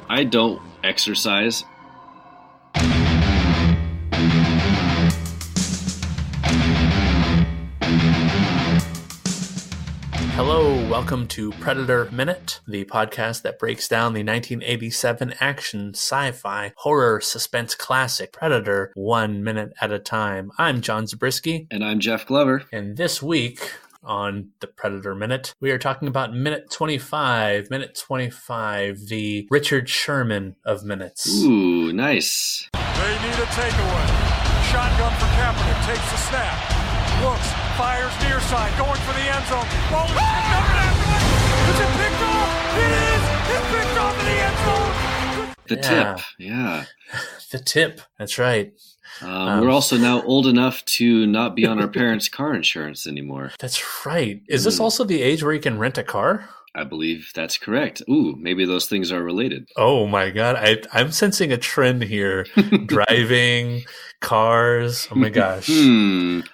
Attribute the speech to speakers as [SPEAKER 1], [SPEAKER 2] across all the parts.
[SPEAKER 1] I don't exercise.
[SPEAKER 2] Hello, welcome to Predator Minute, the podcast that breaks down the 1987 action, sci-fi, horror, suspense classic Predator 1 minute at a time. I'm John Zabriskie.
[SPEAKER 1] And I'm Jeff Glover.
[SPEAKER 2] And this week on the Predator Minute, we are talking about minute 25. Minute 25, the Richard Sherman of minutes.
[SPEAKER 1] Ooh, nice.
[SPEAKER 3] They need a takeaway. Shotgun for Kaepernick, takes the snap. Looks, fires near side, going for the end zone. Ball is picked up and afterwards. Is it picked off? It is! It's picked off in the end zone!
[SPEAKER 1] The tip, yeah.
[SPEAKER 2] The tip, that's right.
[SPEAKER 1] We're also now old enough to not be on our parents' car insurance anymore.
[SPEAKER 2] That's right. Is this also the age where you can rent a car?
[SPEAKER 1] I believe that's correct. Ooh, maybe those things are related.
[SPEAKER 2] Oh my God. I'm sensing a trend here. Driving, cars. Oh my gosh.
[SPEAKER 1] John,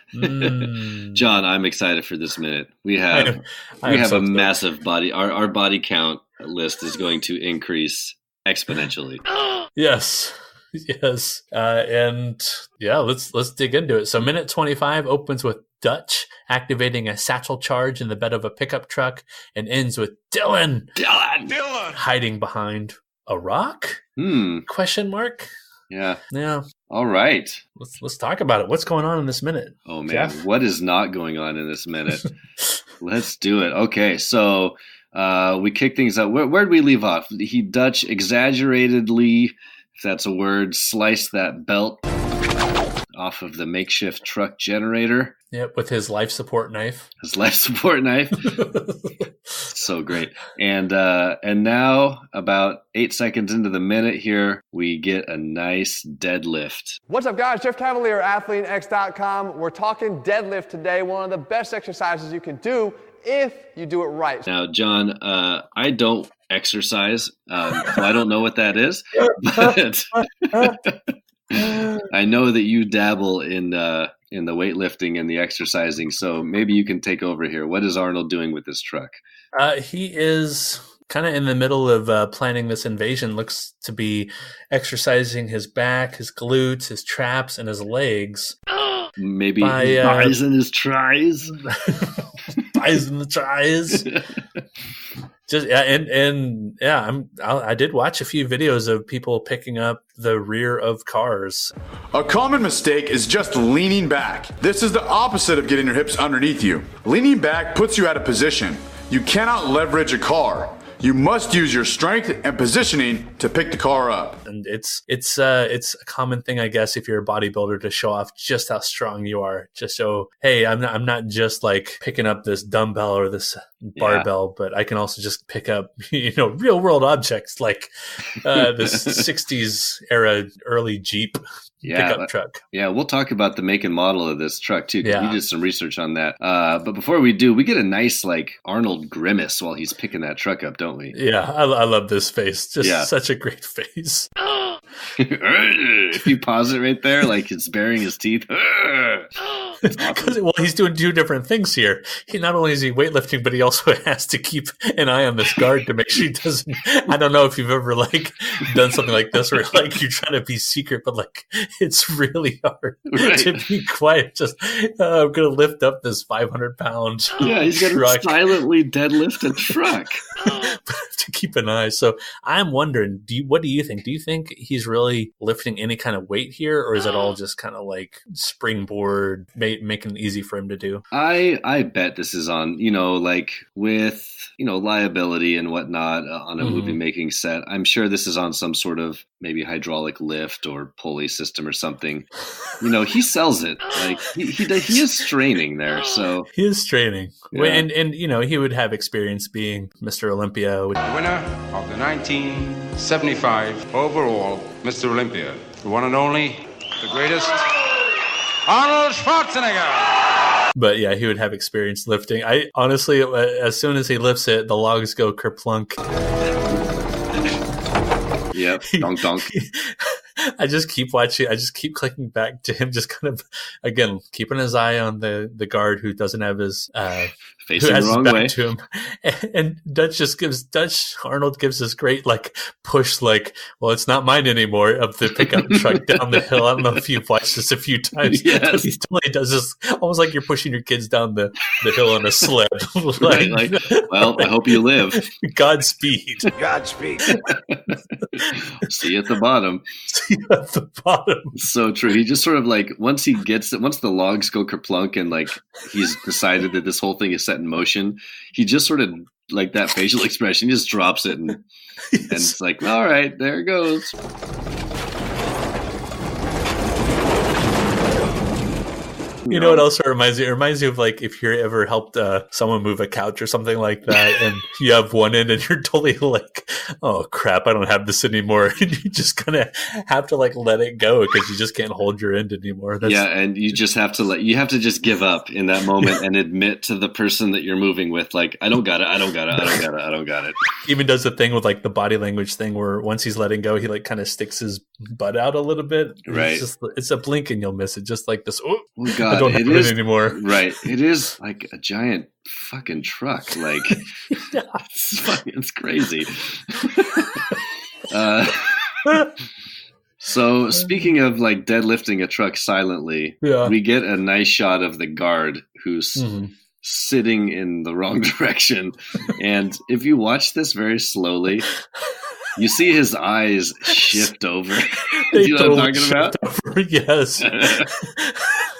[SPEAKER 1] I'm excited for this minute. We have a massive body. Our body count list is going to increase exponentially.
[SPEAKER 2] Yes. Yes. And yeah, let's dig into it. So minute 25 opens with Dutch activating a satchel charge in the bed of a pickup truck and ends with Dylan hiding behind a rock? Question mark?
[SPEAKER 1] Yeah.
[SPEAKER 2] Yeah.
[SPEAKER 1] All right.
[SPEAKER 2] Let's talk about it. What's going on in this minute?
[SPEAKER 1] Oh man,
[SPEAKER 2] Jeff?
[SPEAKER 1] What is not going on in this minute? Let's do it. Okay, so we kick things up. Where'd we leave off? Dutch exaggeratedly, if that's a word, sliced that belt off of the makeshift truck generator.
[SPEAKER 2] Yep, with his life support knife.
[SPEAKER 1] His life support knife. So great. And now, about 8 seconds into the minute here, we get a nice deadlift.
[SPEAKER 4] What's up, guys? Jeff Cavalier, AthleteX.com. We're talking deadlift today, one of the best exercises you can do if you do it right.
[SPEAKER 1] Now, John, I don't exercise, so I don't know what that is, but I know that you dabble in the weightlifting and the exercising, so maybe you can take over here. What is Arnold doing with this truck?
[SPEAKER 2] He is kind of in the middle of planning this invasion. Looks to be exercising his back, his glutes, his traps, and his legs.
[SPEAKER 1] Maybe his buys and his tries.
[SPEAKER 2] Buys and the tries. Just I did watch a few videos of people picking up the rear of cars.
[SPEAKER 5] A common mistake is just leaning back. This is the opposite of getting your hips underneath you. Leaning back puts you out of position. You cannot leverage a car. You must use your strength and positioning to pick the car up.
[SPEAKER 2] And it's a common thing, I guess, if you're a bodybuilder, to show off just how strong you are. Just show, hey, I'm not just like picking up this dumbbell or this barbell, but I can also just pick up, real world objects like this 60s era early Jeep pickup truck.
[SPEAKER 1] Yeah, we'll talk about the make and model of this truck too, because we did some research on that. But before we do, we get a nice like Arnold grimace while he's picking that truck up, don't we?
[SPEAKER 2] Yeah, I love this face. Just such a great face.
[SPEAKER 1] If you pause it right there, like it's baring his teeth.
[SPEAKER 2] Awesome. Well, he's doing two different things here. He not only is he weightlifting, but he also has to keep an eye on this guard to make sure he doesn't. I don't know if you've ever done something like this where you're trying to be secret, but it's really hard to be quiet. Just I'm gonna lift up this 500-pound.
[SPEAKER 1] Yeah, he's gonna silently deadlift a truck.
[SPEAKER 2] To keep an eye. So I'm wondering, what do you think? Do you think he's really lifting any kind of weight here, or is it all just kind of like springboard, making it easy for him to do?
[SPEAKER 1] I bet this is on, with, liability and whatnot on a movie making set. I'm sure this is on some sort of maybe hydraulic lift or pulley system or something. He sells it. Like he is straining there. So
[SPEAKER 2] he is straining. Yeah. And he would have experience being Mr. Olympia.
[SPEAKER 6] Winner of the 1975 overall Mr. Olympia, the one and only, the greatest, Arnold Schwarzenegger.
[SPEAKER 2] But yeah, he would have experience lifting. I honestly, as soon as he lifts it, the logs go kerplunk.
[SPEAKER 1] Yep, donk donk.
[SPEAKER 2] I just keep watching. I just keep clicking back to him, just kind of, again, keeping his eye on the guard who doesn't have his
[SPEAKER 1] facing
[SPEAKER 2] who has
[SPEAKER 1] the wrong
[SPEAKER 2] his back
[SPEAKER 1] way
[SPEAKER 2] to him, and Arnold gives this great like push, like, well, it's not mine anymore, of the pickup truck down the hill. I don't know if you've watched this a few times.
[SPEAKER 1] Yes.
[SPEAKER 2] But he totally does this, almost like you're pushing your kids down the hill on a sled.
[SPEAKER 1] Right, like, well, I hope you live.
[SPEAKER 2] Godspeed.
[SPEAKER 1] See you at the bottom.
[SPEAKER 2] See you at the bottom.
[SPEAKER 1] So true. He just sort of like, once the logs go kerplunk and like he's decided that this whole thing is set in motion, he just sort of, like that facial expression, he just drops it and it's like, all right, there it goes.
[SPEAKER 2] You know what else it reminds me? It reminds me of like if you ever helped someone move a couch or something like that, and you have one end and you're totally like, oh crap, I don't have this anymore. And you just kind of have to like let it go because you just can't hold your end anymore.
[SPEAKER 1] And you just have to just give up in that moment and admit to the person that you're moving with, like, I don't got it.
[SPEAKER 2] He even does the thing with like the body language thing where once he's letting go, he like kind of sticks his butt out a little bit.
[SPEAKER 1] Right.
[SPEAKER 2] It's a blink and you'll miss it. Just like this. Oh
[SPEAKER 1] God,
[SPEAKER 2] I don't have it anymore.
[SPEAKER 1] Right. It is like a giant fucking truck. Like, it's crazy. So speaking of like deadlifting a truck silently, we get a nice shot of the guard who's sitting in the wrong direction. And if you watch this very slowly, you see his eyes shift over. You know what I'm talking about?
[SPEAKER 2] Over. Yes.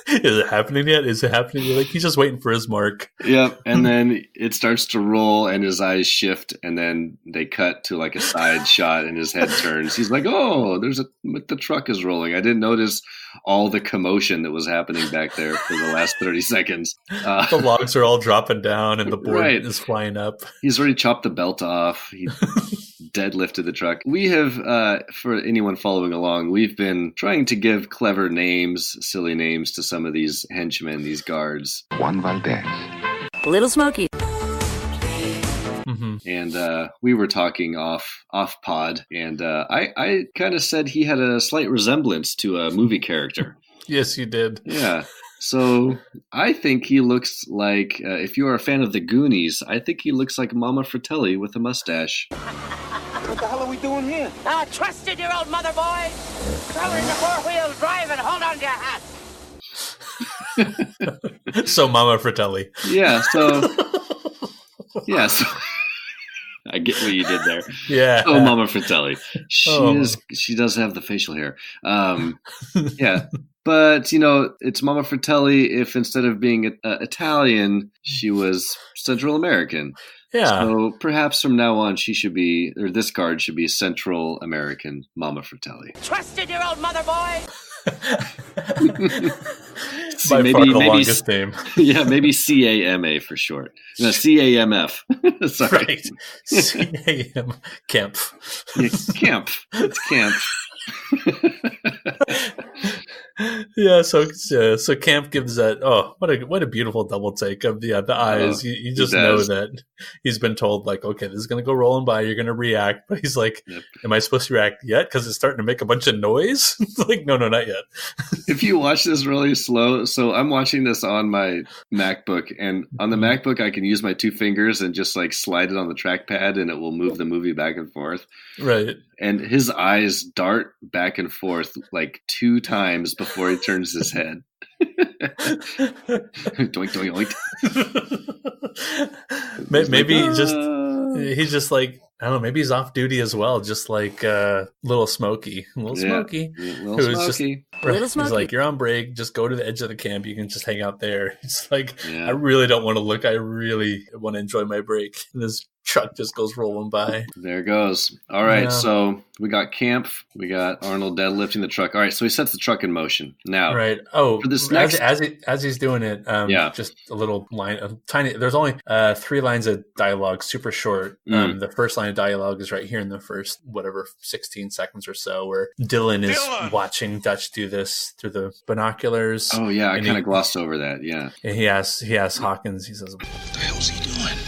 [SPEAKER 2] Is it happening yet? Like he's just waiting for his mark.
[SPEAKER 1] Yep. And then it starts to roll and his eyes shift and then they cut to like a side shot and his head turns. He's like, oh, the truck is rolling. I didn't notice all the commotion that was happening back there for the last 30 seconds.
[SPEAKER 2] The logs are all dropping down and the board is flying up.
[SPEAKER 1] He's already chopped the belt off. He deadlifted the truck. We have, for anyone following along, we've been trying to give clever names, silly names to some of these henchmen, these guards.
[SPEAKER 7] Juan Valdez.
[SPEAKER 8] Little Smoky.
[SPEAKER 2] Mm-hmm.
[SPEAKER 1] And we were talking off pod, and I kind of said he had a slight resemblance to a movie character.
[SPEAKER 2] Yes, you did.
[SPEAKER 1] Yeah. So I think he looks like, if you're a fan of the Goonies, I think he looks like Mama Fratelli with a mustache.
[SPEAKER 9] What the hell are we doing here?
[SPEAKER 8] Trusted your old mother, boy. Throw in the four-wheel drive and hold on to your hat.
[SPEAKER 2] So Mama Fratelli.
[SPEAKER 1] Yeah, so I get what you did there.
[SPEAKER 2] Yeah.
[SPEAKER 1] Oh, Mama Fratelli. She does have the facial hair. Yeah. But, it's Mama Fratelli if instead of being Italian, she was Central American.
[SPEAKER 2] Yeah.
[SPEAKER 1] So perhaps from now on, this guard should be Central American Mama Fratelli.
[SPEAKER 8] Trusted your old mother, boy.
[SPEAKER 2] By far the longest name.
[SPEAKER 1] Yeah, maybe CAMA for short. No, CAMF. Sorry.
[SPEAKER 2] Right. CAM. Camp.
[SPEAKER 1] Yeah, camp. It's camp.
[SPEAKER 2] Yeah, so Camp gives that. Oh, what a beautiful double take of the eyes. You just know that he's been told like, okay, this is gonna go rolling by. You're gonna react, but he's like, am I supposed to react yet? Because it's starting to make a bunch of noise. Like, no, not yet.
[SPEAKER 1] If you watch this really slow, so I'm watching this on my MacBook, and on the MacBook I can use my two fingers and just like slide it on the trackpad, and it will move the movie back and forth.
[SPEAKER 2] Right.
[SPEAKER 1] And his eyes dart back and forth like 2 times before he turns his head. Doink, doink, doink.
[SPEAKER 2] Maybe he's just like, I don't know, maybe he's off duty as well, just like Little Smokey. Little Smokey. He's like, you're on break, just go to the edge of the camp, you can just hang out there. It's like, I really don't want to look, I really want to enjoy my break. And this truck just goes rolling by.
[SPEAKER 1] There it goes. All right, so we got Camp, we got Arnold deadlifting the truck. All right, so he sets the truck in motion. Now,
[SPEAKER 2] right. Oh,
[SPEAKER 1] for this next...
[SPEAKER 2] as he's doing it, just a little line, tiny. There's only 3 lines of dialogue, super short. The first line of dialogue is right here in the first 16 seconds or so, where Dylan is watching Dutch do this through the binoculars.
[SPEAKER 1] Oh yeah, I kind of glossed over that. Yeah,
[SPEAKER 2] and he asks Hawkins. He says,
[SPEAKER 7] What the hell's he doing?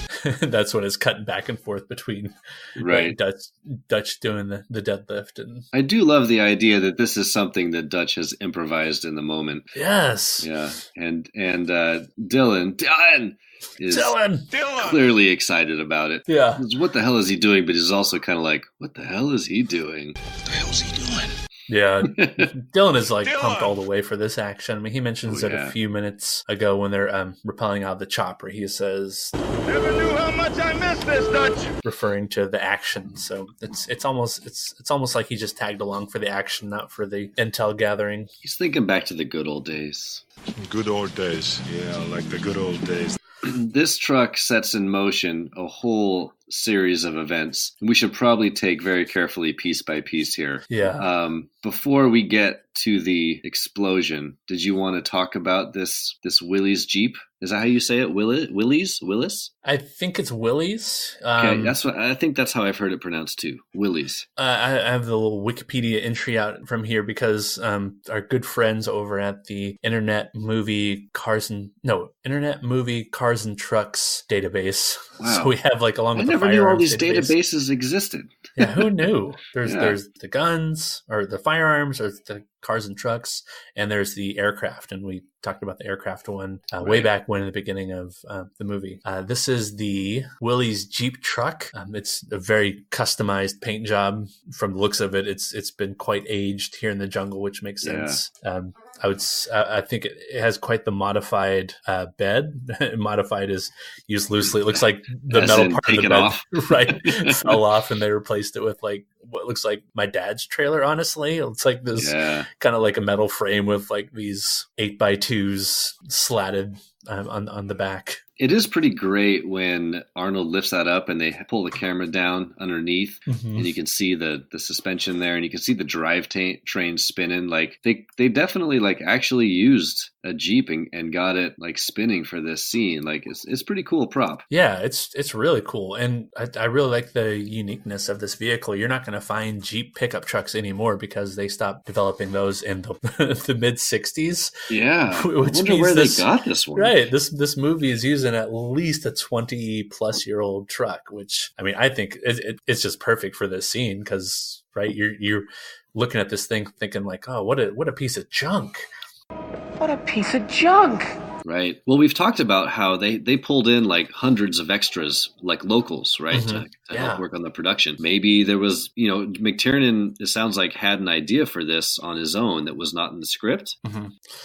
[SPEAKER 2] That's when it's cutting back and forth between
[SPEAKER 1] Right.
[SPEAKER 2] Dutch doing the deadlift. And
[SPEAKER 1] I do love the idea that this is something that Dutch has improvised in the moment.
[SPEAKER 2] yes.
[SPEAKER 1] Yeah. And Dylan is
[SPEAKER 2] Dylan!
[SPEAKER 1] clearly excited about it.
[SPEAKER 2] Yeah.
[SPEAKER 1] What the hell is he doing? But he's also kind of like, what the hell is he doing? What the hell is he doing?
[SPEAKER 2] Yeah, Dylan is like pumped all the way for this action. I mean, he mentions it a few minutes ago when they're rappelling out of the chopper. He says,
[SPEAKER 7] "Never knew how much I missed this, Dutch,"
[SPEAKER 2] referring to the action. So it's almost like he just tagged along for the action, not for the intel gathering.
[SPEAKER 1] He's thinking back to the good old days.
[SPEAKER 7] Good old days. Yeah, like the good old days.
[SPEAKER 1] This truck sets in motion a whole series of events. We should probably take very carefully piece by piece here.
[SPEAKER 2] Yeah.
[SPEAKER 1] Before we get to the explosion, did you want to talk about this Willys Jeep? Is that how you say it? Willis?
[SPEAKER 2] I think it's Willys.
[SPEAKER 1] Okay, I think that's how I've heard it pronounced too. Willys. I
[SPEAKER 2] have the little Wikipedia entry out from here because our good friends over at the Internet Movie Cars and Trucks database.
[SPEAKER 1] Wow.
[SPEAKER 2] So we have like along with
[SPEAKER 1] I never knew all these databases existed.
[SPEAKER 2] Yeah, who knew? There's the guns or the firearms or the cars and trucks, and there's the aircraft, and we talked about the aircraft one way back when in the beginning of the movie. This is the Willys Jeep truck. It's a very customized paint job. From the looks of it, it's been quite aged here in the jungle, which makes sense. I think it has quite the modified bed. Modified is used loosely. It looks like the metal part of the bed right fell off, and they replaced it with like what looks like my dad's trailer. Honestly, it's like this kind of like a metal frame with like these 8x2s slatted on the back.
[SPEAKER 1] It is pretty great when Arnold lifts that up and they pull the camera down underneath, and you can see the suspension there, and you can see the drive train spinning. Like they definitely like actually used a Jeep and got it like spinning for this scene. Like it's pretty cool prop. Yeah,
[SPEAKER 2] it's really cool, and I really like the uniqueness of this vehicle. You're not going to find Jeep pickup trucks anymore because they stopped developing those in the mid '60s.
[SPEAKER 1] Yeah,
[SPEAKER 2] which
[SPEAKER 1] I wonder where they got this one.
[SPEAKER 2] Right, this movie is using at least a 20-plus-year-old truck, which I mean I think it's just perfect for this scene because right you're looking at this thing thinking like, oh, what a piece of junk.
[SPEAKER 8] What a piece of junk.
[SPEAKER 1] Right. Well, we've talked about how they pulled in like hundreds of extras, like locals, right, to help work on the production. Maybe there was, McTiernan, it sounds like, had an idea for this on his own that was not in the script.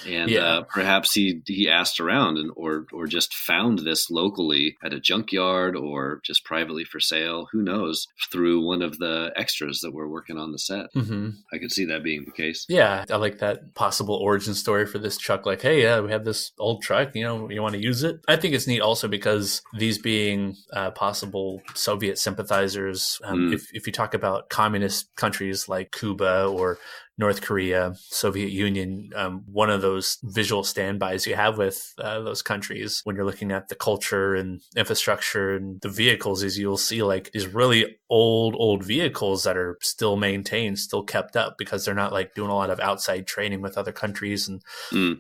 [SPEAKER 1] And perhaps he asked around or just found this locally at a junkyard or just privately for sale, who knows, through one of the extras that were working on the set. I could see that being the case.
[SPEAKER 2] Yeah, I like that possible origin story for this truck. Like, hey, we have this old truck, you want to use it? I think it's neat also because these being possible Soviet sympathizers, if you talk about communist countries like Cuba or North Korea, Soviet Union, one of those visual standbys you have with those countries when you're looking at the culture and infrastructure and the vehicles is you'll see like these really old vehicles that are still maintained, still kept up because they're not like doing a lot of outside training with other countries and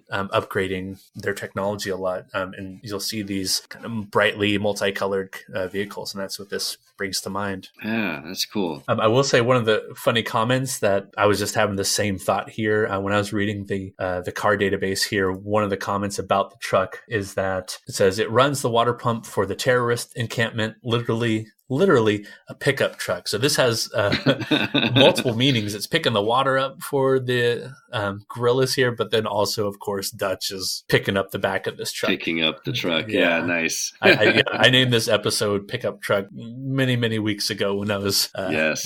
[SPEAKER 2] upgrading their technology a lot. And you'll see these kind of brightly multicolored vehicles, and that's what this brings to mind.
[SPEAKER 1] Yeah, that's cool.
[SPEAKER 2] I will say one of the funny comments that I was just having the same thought here when I was reading the car database here. One of the comments about the truck is that it says it runs the water pump for the terrorist encampment, literally a pickup truck. So this has multiple meanings. It's picking the water up for the guerrillas here, but then also, of course, Dutch is picking up the back of this truck.
[SPEAKER 1] Picking up the truck. Yeah, nice.
[SPEAKER 2] I named this episode Pickup Truck many weeks ago when I was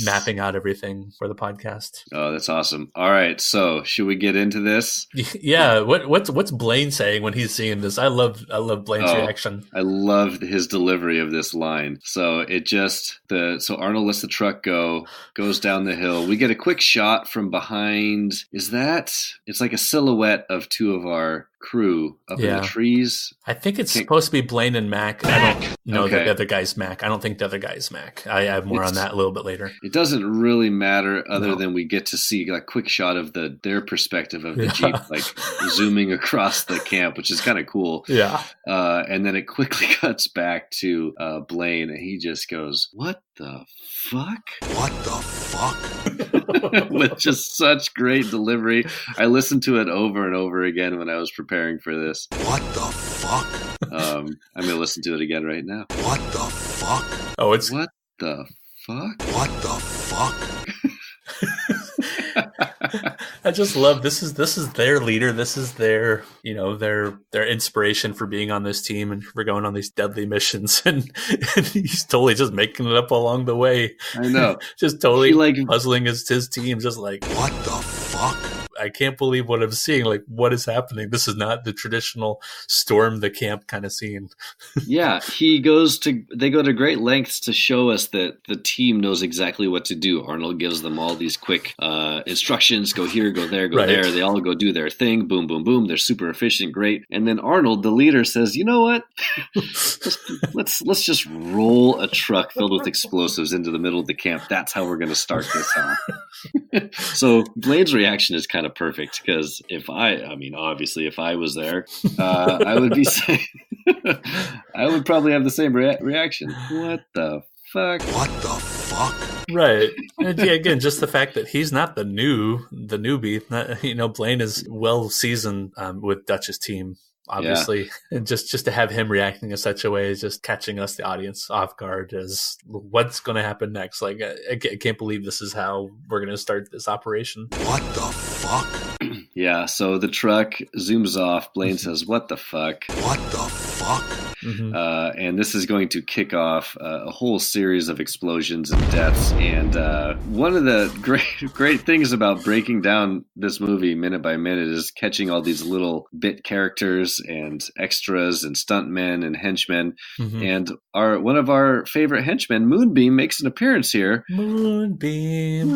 [SPEAKER 2] mapping out everything for the podcast.
[SPEAKER 1] Oh, that's awesome. All right. So should we get into this?
[SPEAKER 2] Yeah. What's Blaine saying when he's seeing this? I love Blaine's reaction.
[SPEAKER 1] I love his delivery of this line. So so Arnold lets the truck goes down the hill. We get a quick shot from behind. It's like a silhouette of two of our crew up in the trees.
[SPEAKER 2] I think it's supposed to be Blaine and Mac. I don't know that the other guy's Mac. I don't think the other guy's Mac. I have more on that a little bit later.
[SPEAKER 1] It doesn't really matter other than we get to see a quick shot of their perspective of the Jeep, like zooming across the camp, which is kind of cool.
[SPEAKER 2] Yeah.
[SPEAKER 1] And then it quickly cuts back to Blaine, and he just goes, "What the fuck?
[SPEAKER 10] What the fuck?"
[SPEAKER 1] With just such great delivery. I listened to it over and over again when I was preparing for this.
[SPEAKER 10] What the fuck?
[SPEAKER 1] I'm going to listen to it again right now.
[SPEAKER 10] What the fuck?
[SPEAKER 2] Oh, it's
[SPEAKER 1] what the fuck?
[SPEAKER 10] What the fuck?
[SPEAKER 2] I just love this is their leader. This is their their inspiration for being on this team and for going on these deadly missions. And he's totally just making it up along the way.
[SPEAKER 1] I know.
[SPEAKER 2] Just totally puzzling his team. Just like,
[SPEAKER 10] what the fuck?
[SPEAKER 2] I can't believe what I'm seeing. Like, what is happening? This is not the traditional storm the camp kind of scene.
[SPEAKER 1] Yeah, they go to great lengths to show us that the team knows exactly what to do. Arnold gives them all these quick instructions: go here, go there, go there. They all go do their thing. Boom, boom, boom. They're super efficient, great. And then Arnold, the leader, says, "You know what? let's just roll a truck filled with explosives into the middle of the camp. That's how we're going to start this off." So Blaine's reaction is kind of perfect, because if I was there, I would be saying, I would probably have the same reaction. What the fuck?
[SPEAKER 10] What the fuck?
[SPEAKER 2] Right. And again, just the fact that he's not the newbie. Blaine is well seasoned with Dutch's team. Obviously, and just to have him reacting in such a way is just catching us, the audience, off guard as what's going to happen next. Like, I can't believe this is how we're going to start this operation.
[SPEAKER 10] What the fuck?
[SPEAKER 1] Yeah, so the truck zooms off. Blaine says, "What the fuck?
[SPEAKER 10] What the fuck?"
[SPEAKER 1] Mm-hmm. And this is going to kick off a whole series of explosions and deaths. And one of the great things about breaking down this movie minute by minute is catching all these little bit characters and extras and stuntmen and henchmen. Mm-hmm. And one of our favorite henchmen, Moonbeam, makes an appearance here.
[SPEAKER 2] Moonbeam.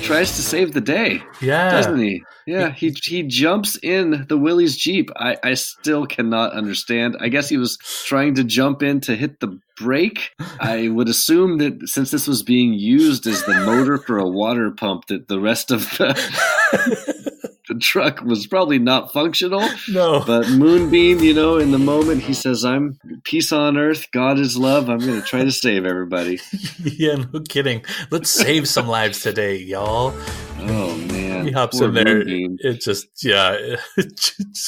[SPEAKER 1] Tries to save the day.
[SPEAKER 2] Yeah.
[SPEAKER 1] Doesn't he? Yeah, he jumps in the Willie's Jeep. I still cannot understand. I guess he was trying to jump in to hit the brake. I would assume that since this was being used as the motor for a water pump, that the rest of the truck was probably not functional.
[SPEAKER 2] No.
[SPEAKER 1] But Moonbeam, in the moment, he says, "I'm peace on earth. God is love. I'm going to try to save everybody."
[SPEAKER 2] Yeah, no kidding. Let's save some lives today, y'all.
[SPEAKER 1] Oh, man.
[SPEAKER 2] He hops in there. Moonbeam. It just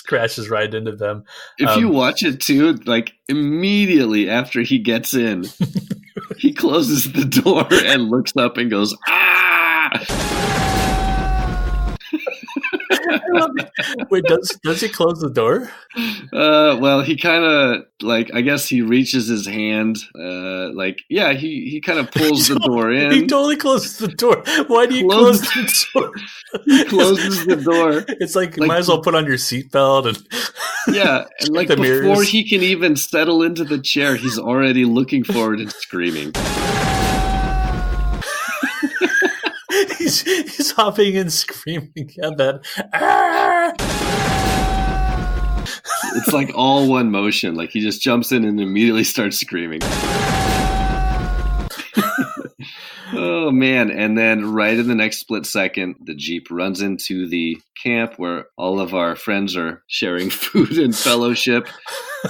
[SPEAKER 2] crashes right into them.
[SPEAKER 1] If you watch it, too, like immediately after he gets in, he closes the door and looks up and goes, "Ah!"
[SPEAKER 2] Wait, does he close the door?
[SPEAKER 1] Well, he kind of I guess he reaches his hand. He kind of pulls the door in.
[SPEAKER 2] He totally closes the door. Why do you close the door?
[SPEAKER 1] He closes the door.
[SPEAKER 2] It's like you might as well put on your seatbelt and
[SPEAKER 1] and before
[SPEAKER 2] mirrors.
[SPEAKER 1] He can even settle into the chair, he's already looking forward and screaming.
[SPEAKER 2] He's hopping and screaming at that. Ah!
[SPEAKER 1] It's like all one motion. Like he just jumps in and immediately starts screaming. Oh, man. And then right in the next split second, the Jeep runs into the camp where all of our friends are sharing food and fellowship.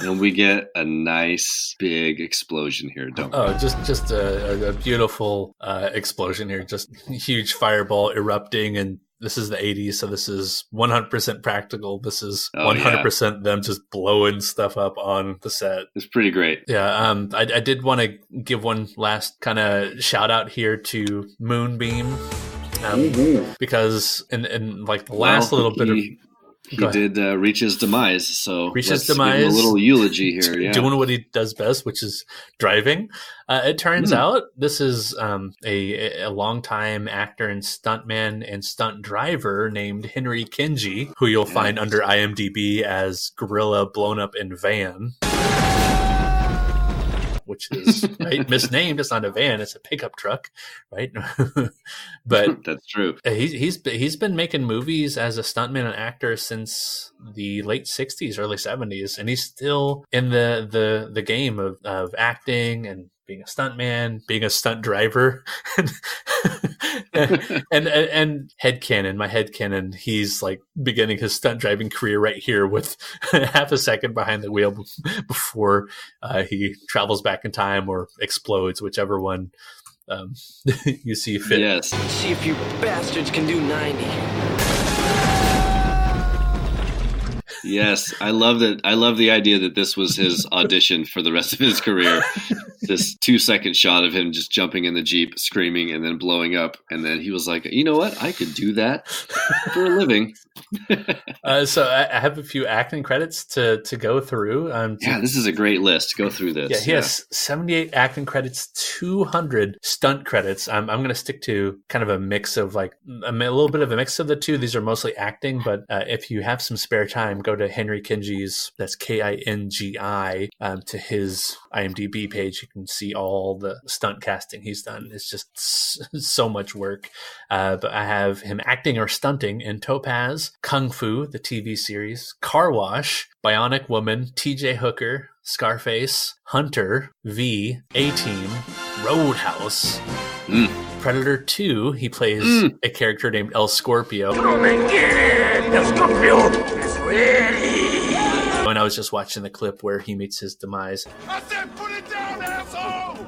[SPEAKER 1] And we get a nice big explosion here, don't we?
[SPEAKER 2] Oh, just a beautiful explosion here. Just a huge fireball erupting. And this is the 80s, so this is 100% practical. This is 100% them just blowing stuff up on the set.
[SPEAKER 1] It's pretty great.
[SPEAKER 2] Yeah, I did want to give one last kind of shout out here to Moonbeam, because in like the last little bit of...
[SPEAKER 1] He did reach his demise, so
[SPEAKER 2] let's
[SPEAKER 1] give him a little eulogy here. Yeah.
[SPEAKER 2] Doing what he does best, which is driving. It turns out this is a longtime actor and stuntman and stunt driver named Henry Kingi, who you'll find under IMDb as Gorilla Blown Up in Van. which is right misnamed. It's not a van; it's a pickup truck, right? But
[SPEAKER 1] that's true.
[SPEAKER 2] He's been making movies as a stuntman and actor since the late '60s, early '70s, and he's still in the game of acting and being a stuntman, being a stunt driver, and headcanon. My headcanon, he's like beginning his stunt driving career right here with half a second behind the wheel before he travels back in time or explodes, whichever one you see fit.
[SPEAKER 1] Yes.
[SPEAKER 11] See if you bastards can do 90.
[SPEAKER 1] Yes, I love that. I love the idea that this was his audition for the rest of his career. This 2-second shot of him just jumping in the Jeep, screaming, and then blowing up. And then he was like, you know what? I could do that for a living.
[SPEAKER 2] So I have a few acting credits to go through.
[SPEAKER 1] This is a great list. Go through this.
[SPEAKER 2] Yeah, he has 78 acting credits, 200 stunt credits. I'm going to stick to kind of a mix of like a little bit of a mix of the two. These are mostly acting, but if you have some spare time, go to Henry Kingi's, that's Kingi, to his IMDb page. You can see all the stunt casting he's done. It's just so much work. But I have him acting or stunting in Topaz, Kung Fu, the TV series, Car Wash, Bionic Woman, TJ Hooker, Scarface, Hunter, V, A-Team, Roadhouse, Predator 2. He plays a character named El Scorpio.
[SPEAKER 8] Come and get it! El Scorpio is ready!
[SPEAKER 2] And I was just watching the clip where he meets his demise.
[SPEAKER 3] I said put it down, asshole!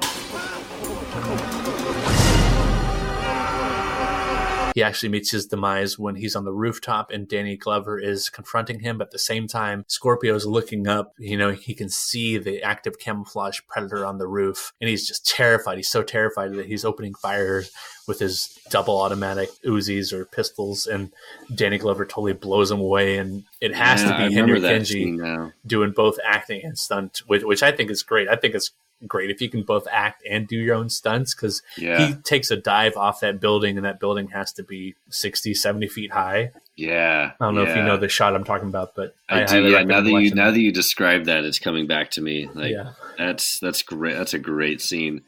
[SPEAKER 2] He actually meets his demise when he's on the rooftop and Danny Glover is confronting him. But at the same time, Scorpio's looking up. You know, he can see the active camouflage predator on the roof. And he's just terrified. He's so terrified that he's opening fire with his double automatic Uzis or pistols. And Danny Glover totally blows him away. And it has to be Henry Kingi doing both acting and stunt, which I think is great. I think it's great if you can both act and do your own stunts, because he takes a dive off that building and that building has to be 60, 70 feet high.
[SPEAKER 1] I
[SPEAKER 2] don't know if you know the shot I'm talking about, but
[SPEAKER 1] I do. Yeah, now that you describe that, it's coming back to me. Like that's great. That's a great scene.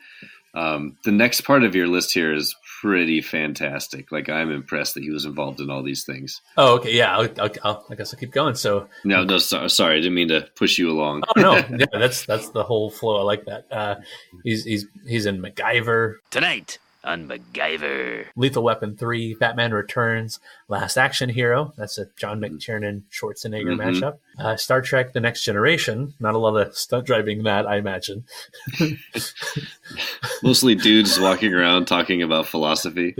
[SPEAKER 1] The next part of your list here is pretty fantastic. Like, I'm impressed that he was involved in all these things.
[SPEAKER 2] Oh, okay. Yeah. I guess I'll keep going. So
[SPEAKER 1] no, sorry. I didn't mean to push you along.
[SPEAKER 2] Oh, no. Yeah, that's the whole flow. I like that. He's in MacGyver.
[SPEAKER 11] Tonight on MacGyver.
[SPEAKER 2] Lethal Weapon 3, Batman Returns, Last Action Hero. That's a John McTiernan Schwarzenegger mashup. Star Trek The Next Generation. Not a lot of stunt driving that, I imagine.
[SPEAKER 1] Mostly dudes walking around talking about philosophy.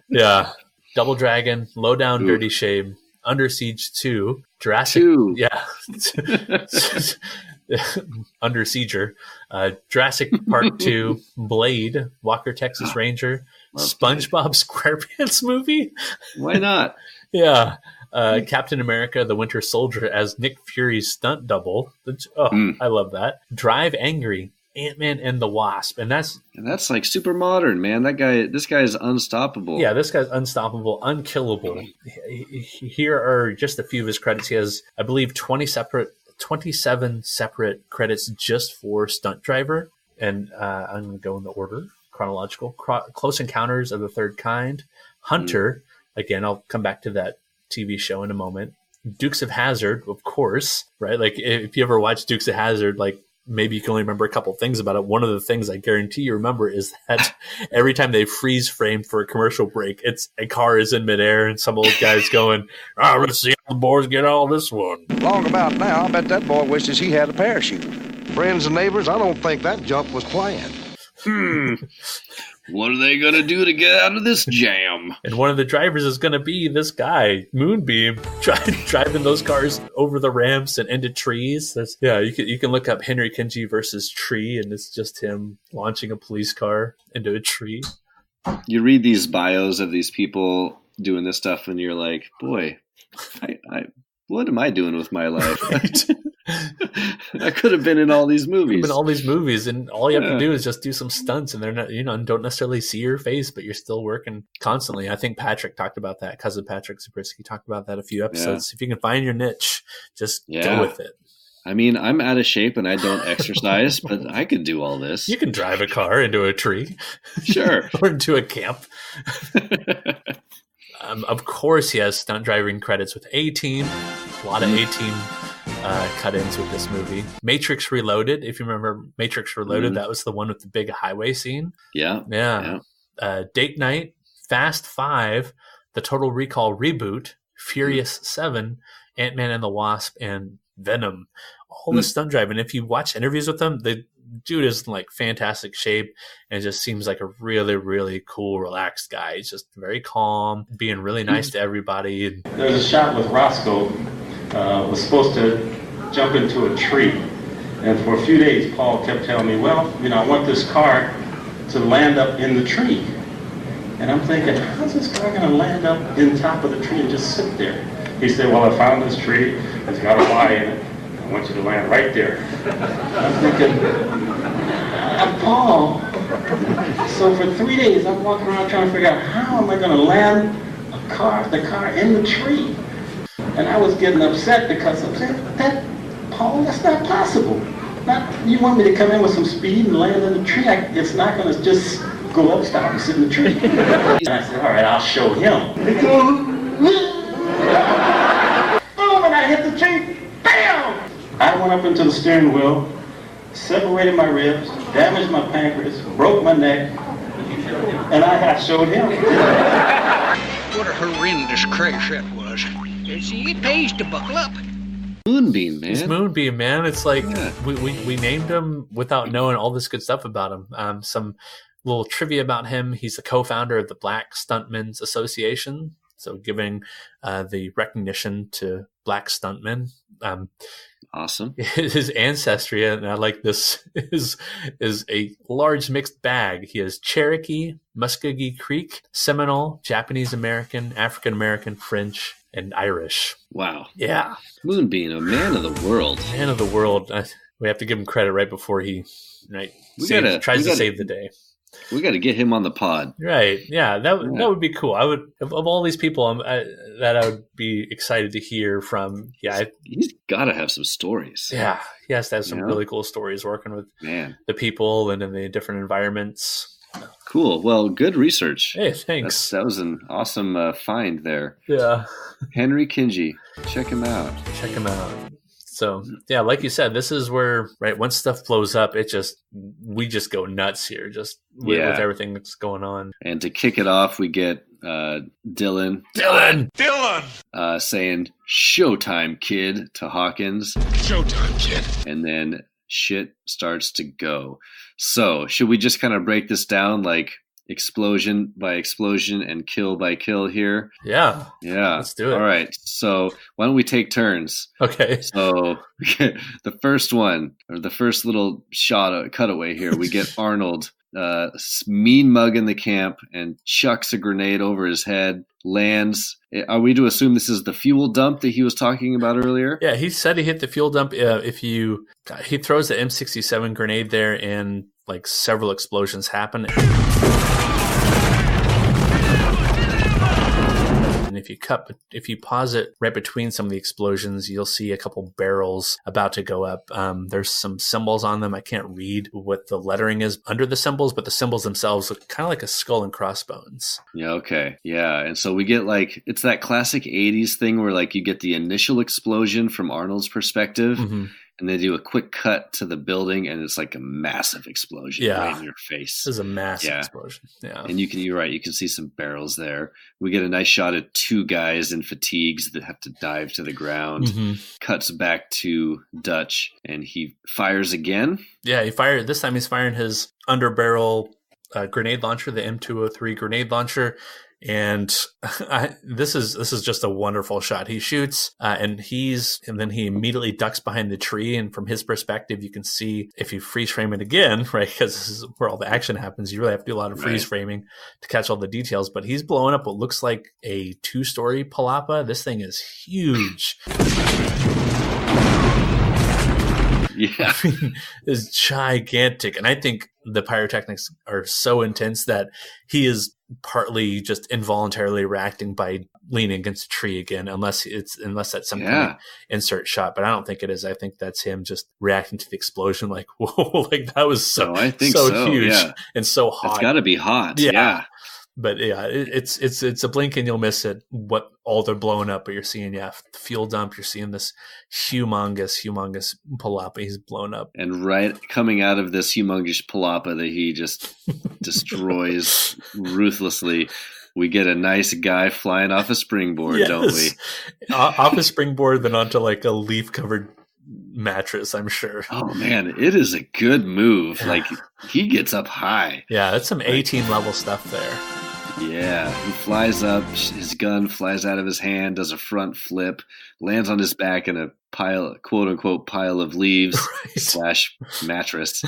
[SPEAKER 2] Yeah. Double Dragon, Low Down Dirty Shame, Under Siege 2, Jurassic.
[SPEAKER 1] 2.
[SPEAKER 2] Yeah. Under Sieger, Jurassic Park 2, Blade, Walker Texas Ranger, SpongeBob SquarePants movie.
[SPEAKER 1] Why not?
[SPEAKER 2] Yeah. Captain America, the Winter Soldier as Nick Fury's stunt double. I love that. Drive Angry, Ant-Man and the Wasp. And that's
[SPEAKER 1] like super modern, man. This guy is unstoppable.
[SPEAKER 2] Yeah, this guy's unstoppable, unkillable. Here are just a few of his credits. He has, I believe, 27 separate credits just for stunt driver. And I'm going to go in the order, chronological. Close Encounters of the Third Kind. Hunter. Again, I'll come back to that TV show in a moment. Dukes of Hazzard, of course, right? Like, if you ever watch Dukes of Hazzard, like, maybe you can only remember a couple things about it. One of the things I guarantee you remember is that every time they freeze frame for a commercial break, it's a car is in midair and some old guy's going, let's see how the boys get all this one.
[SPEAKER 9] Long about now, I bet that boy wishes he had a parachute. Friends and neighbors, I don't think that jump was planned.
[SPEAKER 1] What are they going to do to get out of this jam?
[SPEAKER 2] And one of the drivers is going to be this guy, Moonbeam, driving those cars over the ramps and into trees. You can look up Henry Kingi versus Tree, and it's just him launching a police car into a tree.
[SPEAKER 1] You read these bios of these people doing this stuff, and you're like, boy, what am I doing with my life?
[SPEAKER 2] Right.
[SPEAKER 1] I could have been in all these movies.
[SPEAKER 2] And all you have to do is just do some stunts, and they're not, don't necessarily see your face, but you're still working constantly. I think Patrick talked about that. Cousin Patrick Zabriskie talked about that a few episodes. If you can find your niche, just go with it.
[SPEAKER 1] I mean, I'm out of shape and I don't exercise, but I could do all this.
[SPEAKER 2] You can drive a car into a tree.
[SPEAKER 1] Sure.
[SPEAKER 2] Or into a camp. Of course, he has stunt driving credits with A-Team. A lot of A-Team cut-ins with this movie. Matrix Reloaded. If you remember Matrix Reloaded, that was the one with the big highway scene.
[SPEAKER 1] Yeah.
[SPEAKER 2] Date Night, Fast 5, the Total Recall reboot, Furious 7, Ant-Man and the Wasp, and Venom. All this stunt driving. If you watch interviews with them, the dude is in like fantastic shape and just seems like a really, really cool, relaxed guy. He's just very calm, being really nice to everybody.
[SPEAKER 12] There's a shot with Roscoe was supposed to jump into a tree. And for a few days, Paul kept telling me, well, I want this car to land up in the tree. And I'm thinking, how's this car going to land up in top of the tree and just sit there? He said, well, I found this tree. It's got a Y in it. I want you to land right there. I'm thinking, Paul. So for 3 days, I'm walking around trying to figure out how am I going to land the car in the tree. And I was getting upset because I'm saying, Paul, that's not possible. You want me to come in with some speed and land in the tree? It's not going to just go up, stop, and sit in the tree. And I said, all right, I'll show him. Boom, and I hit the tree. Bam! I went up into the steering wheel, separated my ribs, damaged my pancreas, broke my neck, and I showed him.
[SPEAKER 13] What a horrendous crash that was. See, it pays to buckle up.
[SPEAKER 1] Moonbeam, man.
[SPEAKER 2] He's Moonbeam, man. It's like we named him without knowing all this good stuff about him. Some little trivia about him. He's the co-founder of the Black Stuntmen's Association. So giving the recognition to black stuntmen.
[SPEAKER 1] Awesome.
[SPEAKER 2] His ancestry, and I like this, is a large mixed bag. He has Cherokee, Muskogee Creek, Seminole, Japanese American, African American, French, and Irish.
[SPEAKER 1] Wow.
[SPEAKER 2] Yeah.
[SPEAKER 1] Moonbeam, a man of the world.
[SPEAKER 2] Man of the world. We have to give him credit right before he tries to save the day.
[SPEAKER 1] We got to get him on the pod.
[SPEAKER 2] Right. Yeah, that would be cool. I would, of all these people that I would be excited to hear from. Yeah.
[SPEAKER 1] He's got to have some stories.
[SPEAKER 2] Yeah. He has to have some really cool stories working with the people and in the different environments.
[SPEAKER 1] Cool. Well, good research.
[SPEAKER 2] Hey, thanks.
[SPEAKER 1] That was an awesome find there.
[SPEAKER 2] Yeah.
[SPEAKER 1] Henry Kingi. Check him out.
[SPEAKER 2] So, yeah, like you said, this is where, right, once stuff blows up, we just go nuts here, just with everything that's going on.
[SPEAKER 1] And to kick it off, we get Dylan saying, "Showtime, kid," to Hawkins.
[SPEAKER 10] Showtime, kid.
[SPEAKER 1] And then shit starts to go. So, should we just kind of break this down like explosion by explosion and kill by kill here?
[SPEAKER 2] Yeah.
[SPEAKER 1] Let's
[SPEAKER 2] do it.
[SPEAKER 1] All right. So why don't we take turns?
[SPEAKER 2] Okay.
[SPEAKER 1] So the first one, or the first little cutaway here, we get Arnold mean mug in the camp and chucks a grenade over his head, lands. Are we to assume this is the fuel dump that he was talking about earlier?
[SPEAKER 2] Yeah, he said he hit the fuel dump. He throws the M67 grenade there and like several explosions happen. And if you pause it right between some of the explosions, you'll see a couple barrels about to go up. There's some symbols on them. I can't read what the lettering is under the symbols, but the symbols themselves look kind of like a skull and crossbones.
[SPEAKER 1] Yeah, okay. Yeah, and so we get like, it's that classic 80s thing where like you get the initial explosion from Arnold's perspective, and they do a quick cut to the building, and it's like a massive explosion right in your face.
[SPEAKER 2] This is a massive explosion. Yeah.
[SPEAKER 1] And you're right, you can see some barrels there. We get a nice shot of two guys in fatigues that have to dive to the ground. Cuts back to Dutch, and he fires again.
[SPEAKER 2] Yeah, this time he's firing his underbarrel grenade launcher, the M203 grenade launcher. And this is just a wonderful shot. He shoots, and then he immediately ducks behind the tree. And from his perspective, you can see, if you freeze frame it again, right, because this is where all the action happens, you really have to do a lot of freeze framing to catch all the details. But he's blowing up what looks like a 2-story palapa. This thing is huge.
[SPEAKER 1] Yeah.
[SPEAKER 2] I mean, is gigantic. And I think the pyrotechnics are so intense that he is partly just involuntarily reacting by leaning against a tree again, unless that's some kind of insert shot. But I don't think it is. I think that's him just reacting to the explosion like, whoa, like that was so huge and so hot.
[SPEAKER 1] It's got to be hot. Yeah.
[SPEAKER 2] But yeah, it's a blink and you'll miss it. What all they're blowing up, but you're seeing fuel dump. You're seeing this humongous palapa he's blown up,
[SPEAKER 1] and right coming out of this humongous palapa that he just destroys ruthlessly, we get a nice guy flying off a springboard, don't we?
[SPEAKER 2] Off a springboard, then onto like a leaf covered mattress, I'm sure.
[SPEAKER 1] Oh man, it is a good move. Like he gets up high.
[SPEAKER 2] Yeah, that's some 18 level stuff there.
[SPEAKER 1] Yeah, he flies up, his gun flies out of his hand, does a front flip, lands on his back in a pile, quote unquote, pile of leaves / mattress.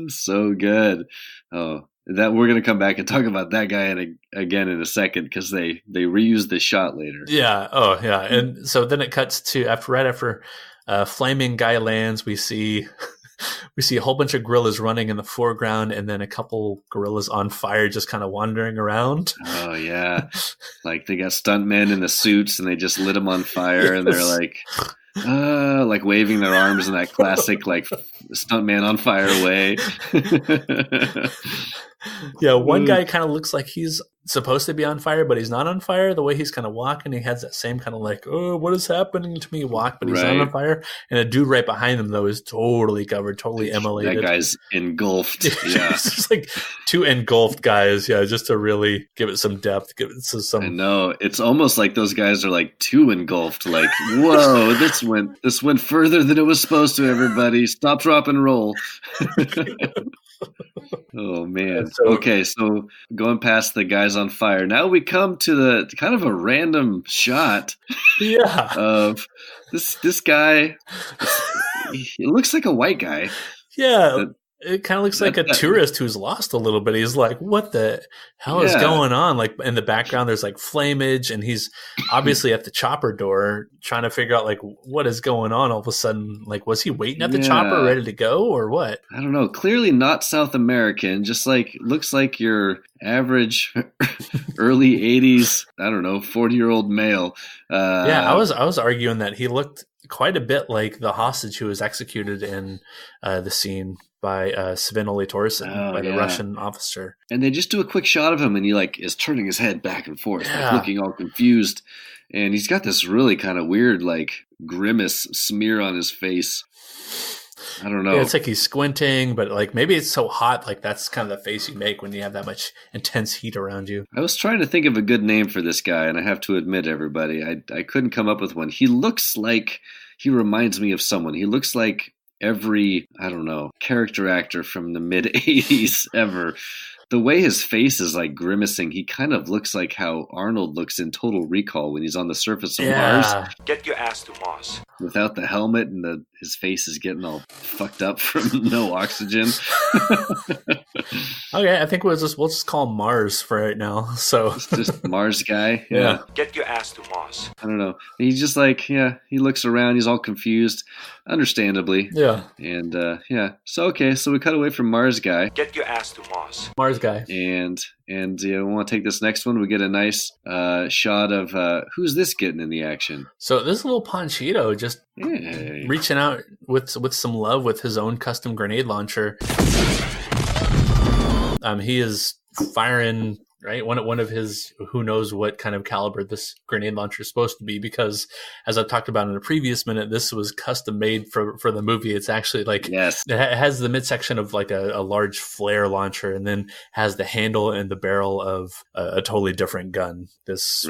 [SPEAKER 1] So good. Oh, that we're going to come back and talk about that guy again in a second because they reuse the shot later.
[SPEAKER 2] Yeah. Oh, yeah. And so then it cuts to right after flaming guy lands, we see a whole bunch of gorillas running in the foreground, and then a couple gorillas on fire just kind of wandering around.
[SPEAKER 1] Oh yeah, like they got stuntmen in the suits, and they just lit them on fire, and they're like waving their arms in that classic like stuntman on fire way.
[SPEAKER 2] Yeah, one guy kind of looks like he's supposed to be on fire, but he's not on fire. The way he's kind of walking, he has that same kind of like, oh, what is happening to me walk, but he's not on fire. And a dude right behind him, though, is totally covered, totally immolated.
[SPEAKER 1] That guy's engulfed. Yeah.
[SPEAKER 2] It's just like two engulfed guys, just to really give it some depth, give it some...
[SPEAKER 1] I know. It's almost like those guys are like too engulfed. Like, whoa, this went further than it was supposed to, everybody. Stop, drop, and roll. Oh man. Okay, so going past the guys on fire, now we come to the kind of a random shot of this guy. He looks like a white guy.
[SPEAKER 2] Yeah. It kind of looks like a tourist who's lost a little bit. He's like, what the hell is going on? Like in the background, there's like flameage, and he's obviously at the chopper door trying to figure out like what is going on all of a sudden. Like, was he waiting at the chopper ready to go or what?
[SPEAKER 1] I don't know. Clearly not South American, just like looks like your average early 80s, I don't know, 40-year-old male.
[SPEAKER 2] I was arguing that he looked quite a bit like the hostage who was executed in the scene by Sven Ole Thorsen, the Russian officer.
[SPEAKER 1] And they just do a quick shot of him, and he like is turning his head back and forth, like looking all confused. And he's got this really kind of weird like grimace smear on his face. I don't know.
[SPEAKER 2] Yeah, it's like he's squinting, but like maybe it's so hot, like that's kind of the face you make when you have that much intense heat around you.
[SPEAKER 1] I was trying to think of a good name for this guy, and I have to admit, everybody, I couldn't come up with one. He reminds me of someone. He looks like every, I don't know, character actor from the mid 80s ever. The way his face is like grimacing, he kind of looks like how Arnold looks in Total Recall when he's on the surface of Mars.
[SPEAKER 3] Get your ass to Mars.
[SPEAKER 1] Without the helmet, and his face is getting all fucked up from no oxygen.
[SPEAKER 2] Okay, I think we'll just call him Mars for right now. So
[SPEAKER 1] it's just Mars guy. Yeah.
[SPEAKER 3] Get your ass to Mars.
[SPEAKER 1] I don't know. He's just like, he looks around. He's all confused, understandably.
[SPEAKER 2] Yeah.
[SPEAKER 1] And so we cut away from Mars guy.
[SPEAKER 3] Get your ass to Mars.
[SPEAKER 2] Mars guy.
[SPEAKER 1] And we want to take this next one. We get a nice shot of who's this getting in the action.
[SPEAKER 2] So this little Panchito just reaching out with some love with his own custom grenade launcher. He is firing one of his, who knows what kind of caliber this grenade launcher is supposed to be, because as I've talked about in a previous minute, this was custom made for the movie. It's actually like, it has the midsection of like a large flare launcher, and then has the handle and the barrel of a totally different gun. This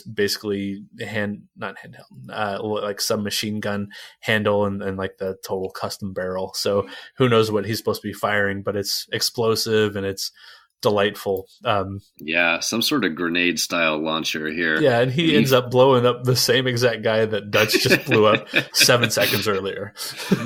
[SPEAKER 2] basically not handheld, like submachine gun handle and like the total custom barrel. So who knows what he's supposed to be firing, but it's explosive and it's delightful.
[SPEAKER 1] Some sort of grenade style launcher here.
[SPEAKER 2] Yeah, and he ends up blowing up the same exact guy that Dutch just blew up 7 seconds earlier.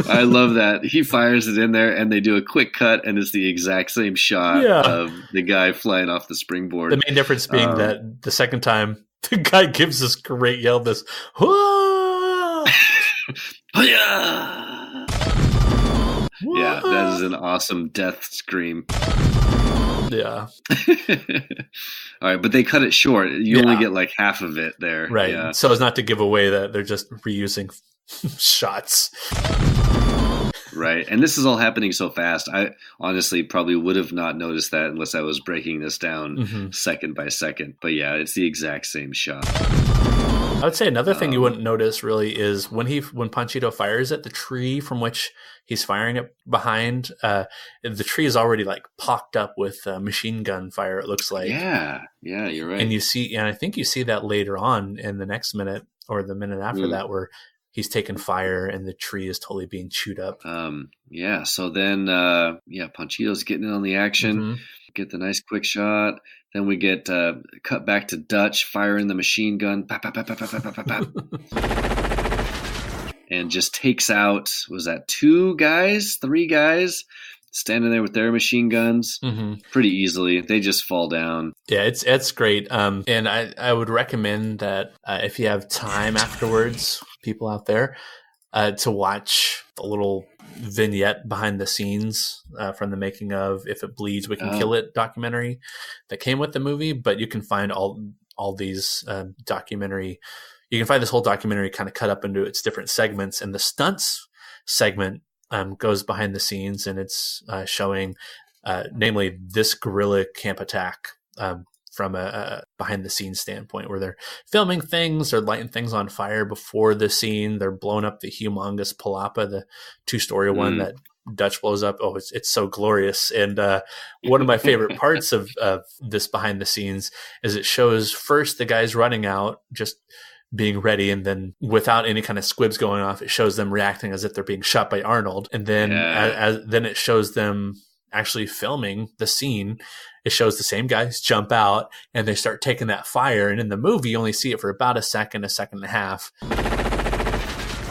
[SPEAKER 1] I love that. He fires it in there, and they do a quick cut, and it's the exact same shot of the guy flying off the springboard.
[SPEAKER 2] The main difference being that the second time, the guy gives this great yell, this, "Whoa!"
[SPEAKER 1] Yeah, that is an awesome death scream.
[SPEAKER 2] Yeah.
[SPEAKER 1] All right, but they cut it short. You only get like half of it there.
[SPEAKER 2] Right.
[SPEAKER 1] Yeah.
[SPEAKER 2] So as not to give away that they're just reusing shots.
[SPEAKER 1] Right. And this is all happening so fast. I honestly probably would have not noticed that unless I was breaking this down second by second. But yeah, it's the exact same shot.
[SPEAKER 2] I would say another thing you wouldn't notice really is when Panchito fires at the tree from which he's firing it behind, the tree is already like pocked up with machine gun fire, it looks like.
[SPEAKER 1] Yeah, you're right.
[SPEAKER 2] And I think you see that later on in the next minute or the minute after that where he's taken fire and the tree is totally being chewed up.
[SPEAKER 1] So then Panchito's getting in on the action. Get the nice quick shot. Then we get cut back to Dutch firing the machine gun. Pop, pop, pop, pop, pop, pop, pop, pop. And just takes out, was that 3 guys standing there with their machine guns pretty easily. They just fall down.
[SPEAKER 2] Yeah, it's great. And I would recommend that if you have time afterwards, people out there, to watch a little vignette behind the scenes from the making of If It Bleeds, We Can Kill It documentary that came with the movie. But you can find all these documentary. You can find this whole documentary kind of cut up into its different segments, and the stunts segment goes behind the scenes, and it's showing, namely, this guerrilla camp attack from a behind the scenes standpoint, where they're filming things, they're lighting things on fire before the scene, they're blowing up the humongous palapa, the 2-story one that Dutch blows up. Oh, it's so glorious. And one of my favorite parts of this behind the scenes is it shows first the guys running out, just being ready, and then without any kind of squibs going off, it shows them reacting as if they're being shot by Arnold. And then then it shows them actually filming the scene. It shows the same guys jump out and they start taking that fire. And in the movie, you only see it for about a second and a half.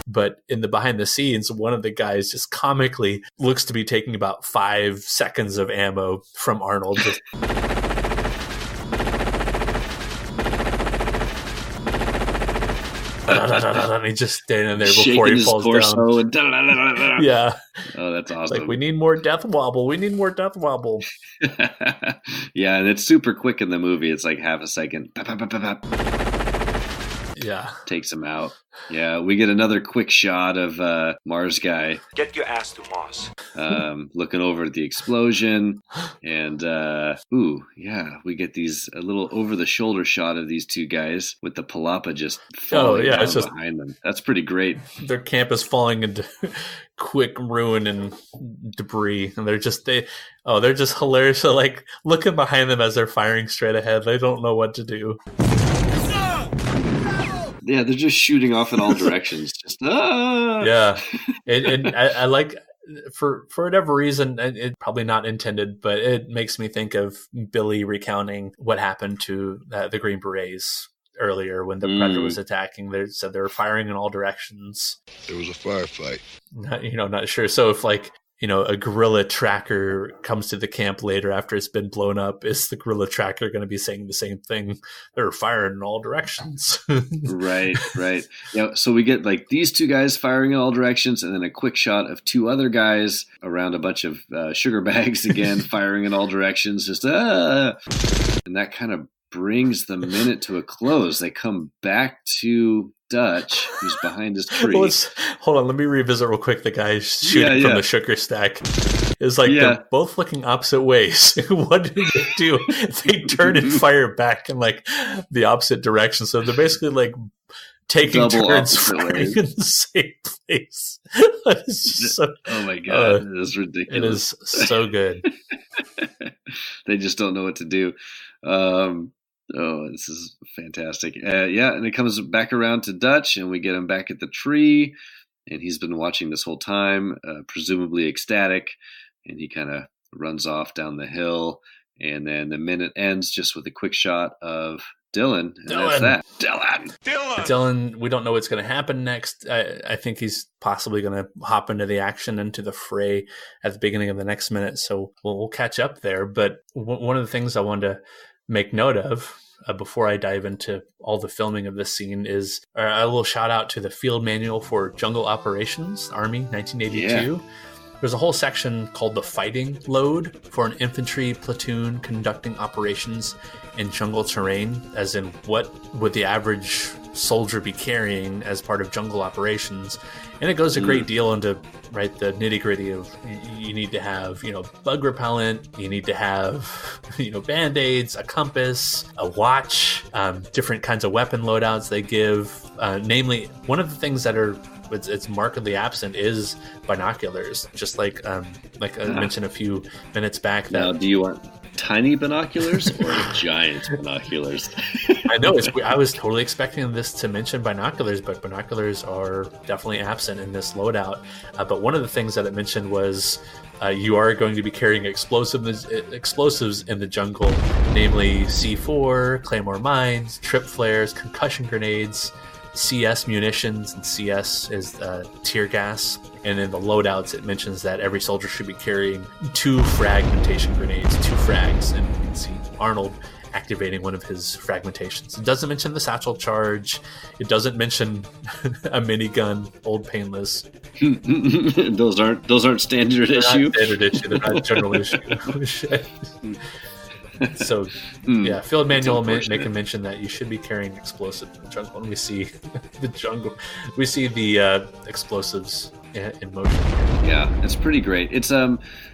[SPEAKER 2] But in the behind the scenes, one of the guys just comically looks to be taking about 5 seconds of ammo from Arnold. And he's just standing there before he falls down. Yeah.
[SPEAKER 1] Oh, that's awesome.
[SPEAKER 2] Like, we need more death wobble. We need more death wobble.
[SPEAKER 1] Yeah, and it's super quick in the movie. It's like half a second.
[SPEAKER 2] Yeah.
[SPEAKER 1] Takes him out. Yeah, we get another quick shot of Mars guy.
[SPEAKER 14] Get your ass to Mars.
[SPEAKER 1] Looking over at the explosion. And, we get a little over-the-shoulder shot of these 2 guys with the palapa just falling down behind them. That's pretty great.
[SPEAKER 2] Their camp is falling into quick ruin and debris. And they're just hilarious. So, like, looking behind them as they're firing straight ahead. They don't know what to do.
[SPEAKER 1] Yeah, they're just shooting off in all directions. Just
[SPEAKER 2] Yeah, and I like, for whatever reason, it probably not intended, but it makes me think of Billy recounting what happened to the Green Berets earlier when the Predator was attacking. They said they were firing in all directions.
[SPEAKER 10] There was a firefight.
[SPEAKER 2] Not sure. So if a guerrilla tracker comes to the camp later after it's been blown up, is the guerrilla tracker going to be saying the same thing? They're firing in all directions.
[SPEAKER 1] Right. Yeah. So we get like these 2 guys firing in all directions, and then a quick shot of 2 other guys around a bunch of sugar bags again, firing in all directions. Just and that kind of brings the minute to a close. They come back to Dutch, who's behind his tree.
[SPEAKER 2] Hold on, let me revisit real quick. The guy shooting from the sugar stack is like they're both looking opposite ways. What do they do? They turn and fire back in like the opposite direction. So they're basically like taking turns firing in the same place.
[SPEAKER 1] Oh my god, it is ridiculous.
[SPEAKER 2] It is so good.
[SPEAKER 1] They just don't know what to do. This is fantastic. And it comes back around to Dutch, and we get him back at the tree, and he's been watching this whole time, presumably ecstatic, and he kind of runs off down the hill, and then the minute ends just with a quick shot of Dylan, and that's that.
[SPEAKER 2] Dylan, we don't know what's going to happen next. I think he's possibly going to hop into the action, into the fray at the beginning of the next minute, so we'll catch up there. But one of the things I wanted to make note of before I dive into all the filming of this scene is a little shout out to the Field Manual for Jungle Operations, Army, 1982. Yeah. There's a whole section called the Fighting Load for an infantry platoon conducting operations in jungle terrain, as in what would the average soldier be carrying as part of jungle operations. And it goes a great deal into the nitty-gritty of you need to have bug repellent, you need to have band-aids, a compass, a watch, different kinds of weapon loadouts they give. Namely, one of the things that it's markedly absent is binoculars, just like I mentioned a few minutes back.
[SPEAKER 1] Now, do you want tiny binoculars or giant binoculars?
[SPEAKER 2] I know. I was totally expecting this to mention binoculars, but binoculars are definitely absent in this loadout. But one of the things that it mentioned was you are going to be carrying explosives in the jungle, namely C4, claymore mines, trip flares, concussion grenades, CS munitions, and CS is tear gas. And in the loadouts, it mentions that every soldier should be carrying 2 fragmentation grenades, 2 frags, and you can see Arnold activating one of his fragmentations. It doesn't mention the satchel charge. It doesn't mention a minigun, old painless.
[SPEAKER 1] Those aren't standard issue.
[SPEAKER 2] Not standard issue. They're not general issue. So, Field Manual make a mention that you should be carrying explosives in the jungle, and we see the jungle. We see the explosives in motion.
[SPEAKER 1] Yeah, it's pretty great. It's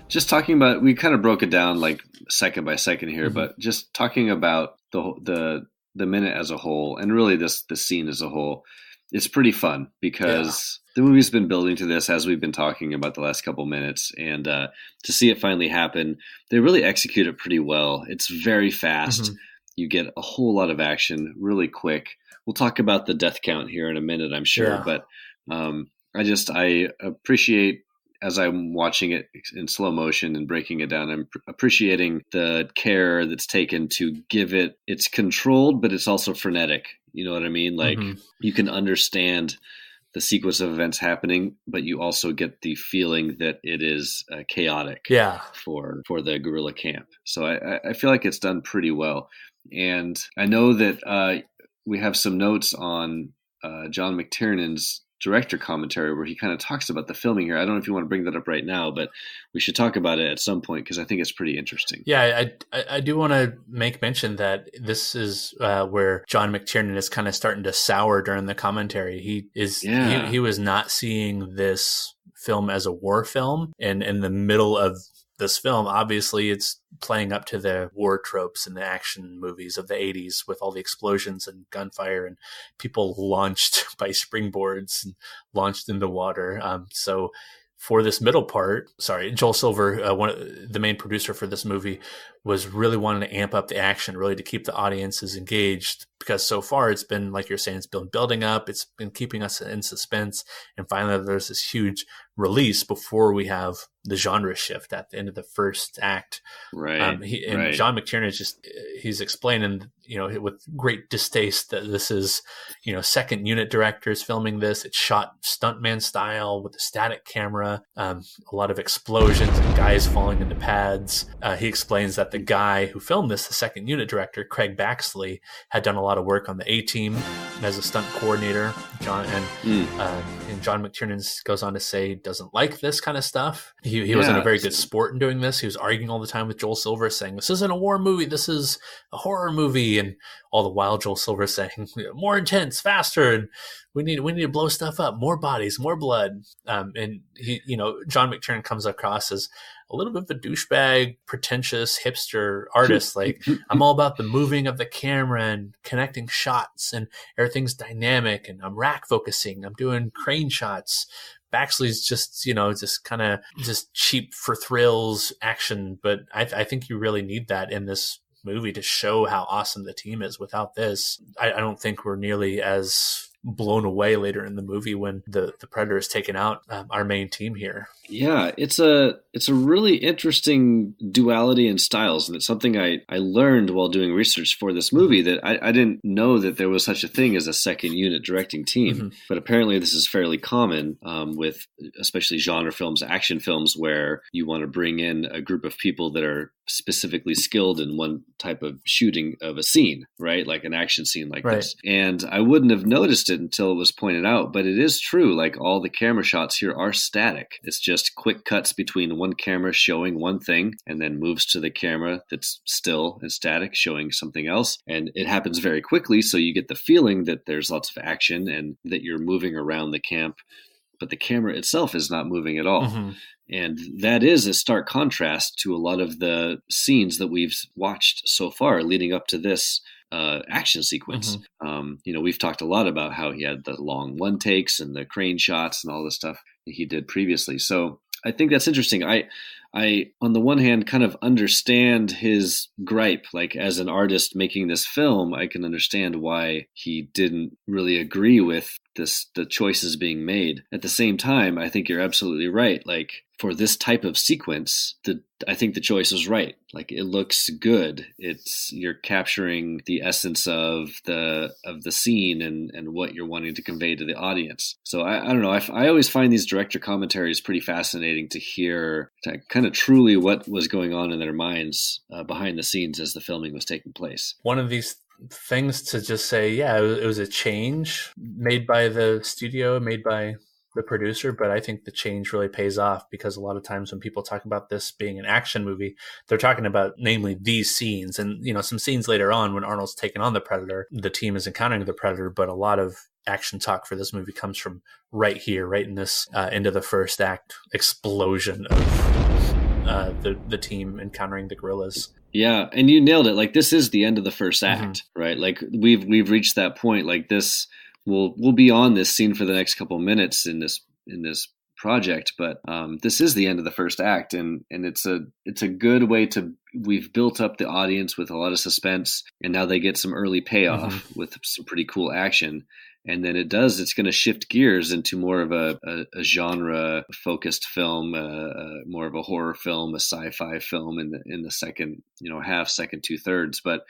[SPEAKER 1] just talking about. We kind of broke it down like second by second here, but just talking about the minute as a whole, and really the scene as a whole. It's pretty fun because the movie's been building to this as we've been talking about the last couple minutes, and to see it finally happen, they really execute it pretty well. It's very fast. You get a whole lot of action really quick. We'll talk about the death count here in a minute, I'm sure, but I appreciate, as I'm watching it in slow motion and breaking it down, I'm appreciating the care that's taken to give it. It's controlled, but it's also frenetic. You know what I mean? Like you can understand the sequence of events happening, but you also get the feeling that it is chaotic. For the guerrilla camp. So I feel like it's done pretty well, and I know that we have some notes on John McTiernan's director commentary where he kind of talks about the filming here. I don't know if you want to bring that up right now, but we should talk about it at some point because I think it's pretty interesting.
[SPEAKER 2] Yeah, I do want to make mention that this is where John McTiernan is kind of starting to sour during the commentary. He was not seeing this film as a war film, and in the middle of this film, obviously it's playing up to the war tropes and the action movies of the 80s with all the explosions and gunfire and people launched by springboards and launched into water. So for this middle part, Joel Silver, the main producer for this movie, was really wanting to amp up the action, really to keep the audiences engaged, because so far it's been, like you're saying, it's been building up, it's been keeping us in suspense, and finally there's this huge release before we have the genre shift at the end of the first act.
[SPEAKER 1] Right.
[SPEAKER 2] John McTiernan he's explaining, with great distaste that this is, second unit directors filming this. It's shot stuntman style with a static camera, a lot of explosions and guys falling into pads. He explains that the guy who filmed this, the second unit director, Craig Baxley, had done a lot of work on the A-Team as a stunt coordinator. And John McTiernan goes on to say doesn't like this kind of stuff. He wasn't a very good sport in doing this. He was arguing all the time with Joel Silver, saying this isn't a war movie, this is a horror movie, and all the while Joel Silver saying more intense, faster, and we need to blow stuff up, more bodies, more blood. And John McTiernan comes across as a little bit of a douchebag, pretentious hipster artist. Like, I'm all about the moving of the camera and connecting shots, and everything's dynamic, and I'm rack focusing, I'm doing crane shots. Baxley's just kind of just cheap for thrills action. But I think you really need that in this movie to show how awesome the team is. Without this, I don't think we're nearly as blown away later in the movie when the Predator is taking out our main team here.
[SPEAKER 1] Yeah, it's a really interesting duality in styles, and it's something I learned while doing research for this movie, that I didn't know that there was such a thing as a second unit directing team. But apparently this is fairly common with especially genre films, action films, where you want to bring in a group of people that are specifically skilled in one type of shooting of a scene, right? Like an action scene like this. And I wouldn't have noticed it until it was pointed out, but it is true. Like, all the camera shots here are static. It's just quick cuts between one camera showing one thing and then moves to the camera that's still and static showing something else. And it happens very quickly, so you get the feeling that there's lots of action and that you're moving around the camp, but the camera itself is not moving at all. And that is a stark contrast to a lot of the scenes that we've watched so far leading up to this action sequence. We've talked a lot about how he had the long one takes and the crane shots and all the stuff that he did previously. So I think that's interesting. I, on the one hand, kind of understand his gripe. Like, as an artist making this film, I can understand why he didn't really agree with the choices being made. At the same time, I think you're absolutely right. Like, for this type of sequence, I think the choice is right. Like, it looks good. You're capturing the essence of the scene and what you're wanting to convey to the audience. So I don't know. I always find these director commentaries pretty fascinating to hear kind of truly what was going on in their minds behind the scenes as the filming was taking place.
[SPEAKER 2] One of these things to just say, yeah, it was a change made by the studio, made by the producer, but I think the change really pays off, because a lot of times when people talk about this being an action movie, they're talking about namely these scenes and, some scenes later on when Arnold's taken on the Predator, the team is encountering the Predator, but a lot of action talk for this movie comes from right here, right in this end of the first act explosion of the team encountering the guerrillas.
[SPEAKER 1] Yeah, and you nailed it. Like, this is the end of the first act, right? Like, we've reached that point. Like, this we'll be on this scene for the next couple minutes in this project, but this is the end of the first act, and it's a good way to. We've built up the audience with a lot of suspense, and now they get some early payoff with some pretty cool action. And then it's going to shift gears into more of a genre-focused film, more of a horror film, a sci-fi film in the second, half, second 2/3. But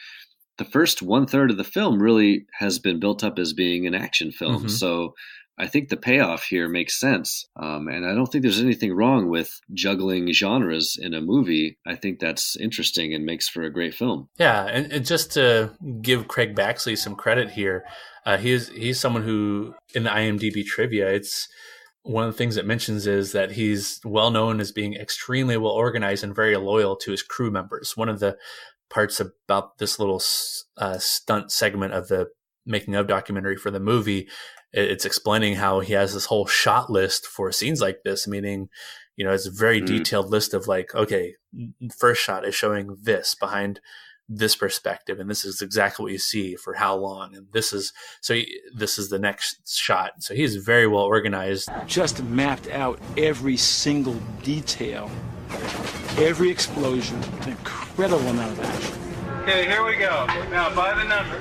[SPEAKER 1] the first 1/3 of the film really has been built up as being an action film. So I think the payoff here makes sense. And I don't think there's anything wrong with juggling genres in a movie. I think that's interesting and makes for a great film.
[SPEAKER 2] Yeah, and just to give Craig Baxley some credit here, he's someone who, in the IMDb trivia, it's one of the things it mentions is that he's well known as being extremely well organized and very loyal to his crew members. One of the parts about this little stunt segment of the making of documentary for the movie, it's explaining how he has this whole shot list for scenes like this, meaning, it's a very detailed list of like, okay, first shot is showing this behind this perspective, and this is exactly what you see for how long, and this is the next shot. So he's very well organized.
[SPEAKER 14] Just mapped out every single detail, every explosion, an incredible amount of action.
[SPEAKER 15] Okay, here we go. Now, by the number.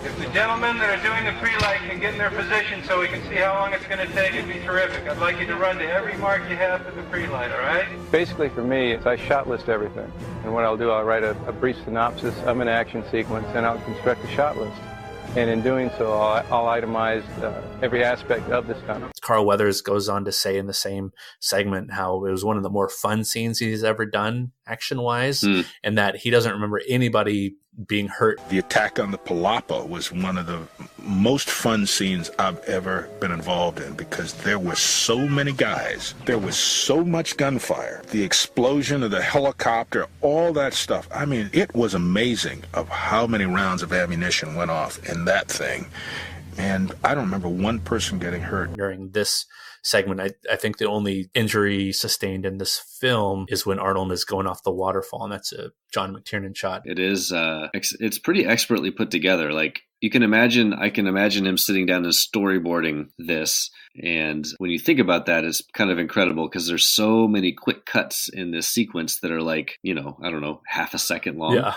[SPEAKER 15] If the gentlemen that are doing the pre-light can get in their position so we can see how long it's going to take, it'd be terrific. I'd like you to run to every mark you have for the pre-light, all right?
[SPEAKER 16] Basically, for me, I shot list everything. And what I'll do, I'll write a brief synopsis of an action sequence, and I'll construct a shot list. And in doing so, I'll itemize every aspect of this stunt.
[SPEAKER 2] Carl Weathers goes on to say in the same segment how it was one of the more fun scenes he's ever done, action-wise, and that he doesn't remember anybody being hurt.
[SPEAKER 7] The attack on the Palapa was one of the most fun scenes I've ever been involved in, because there were so many guys, there was so much gunfire, the explosion of the helicopter, all that stuff. I mean, it was amazing of how many rounds of ammunition went off in that thing. And I don't remember one person getting hurt.
[SPEAKER 2] During this segment, I think the only injury sustained in this film is when Arnold is going off the waterfall, and that's a John McTiernan shot.
[SPEAKER 1] It is, it's pretty expertly put together. Like, I can imagine him sitting down and storyboarding this. And when you think about that, it's kind of incredible, because there's so many quick cuts in this sequence that are like, I don't know, half a second long.
[SPEAKER 2] Yeah.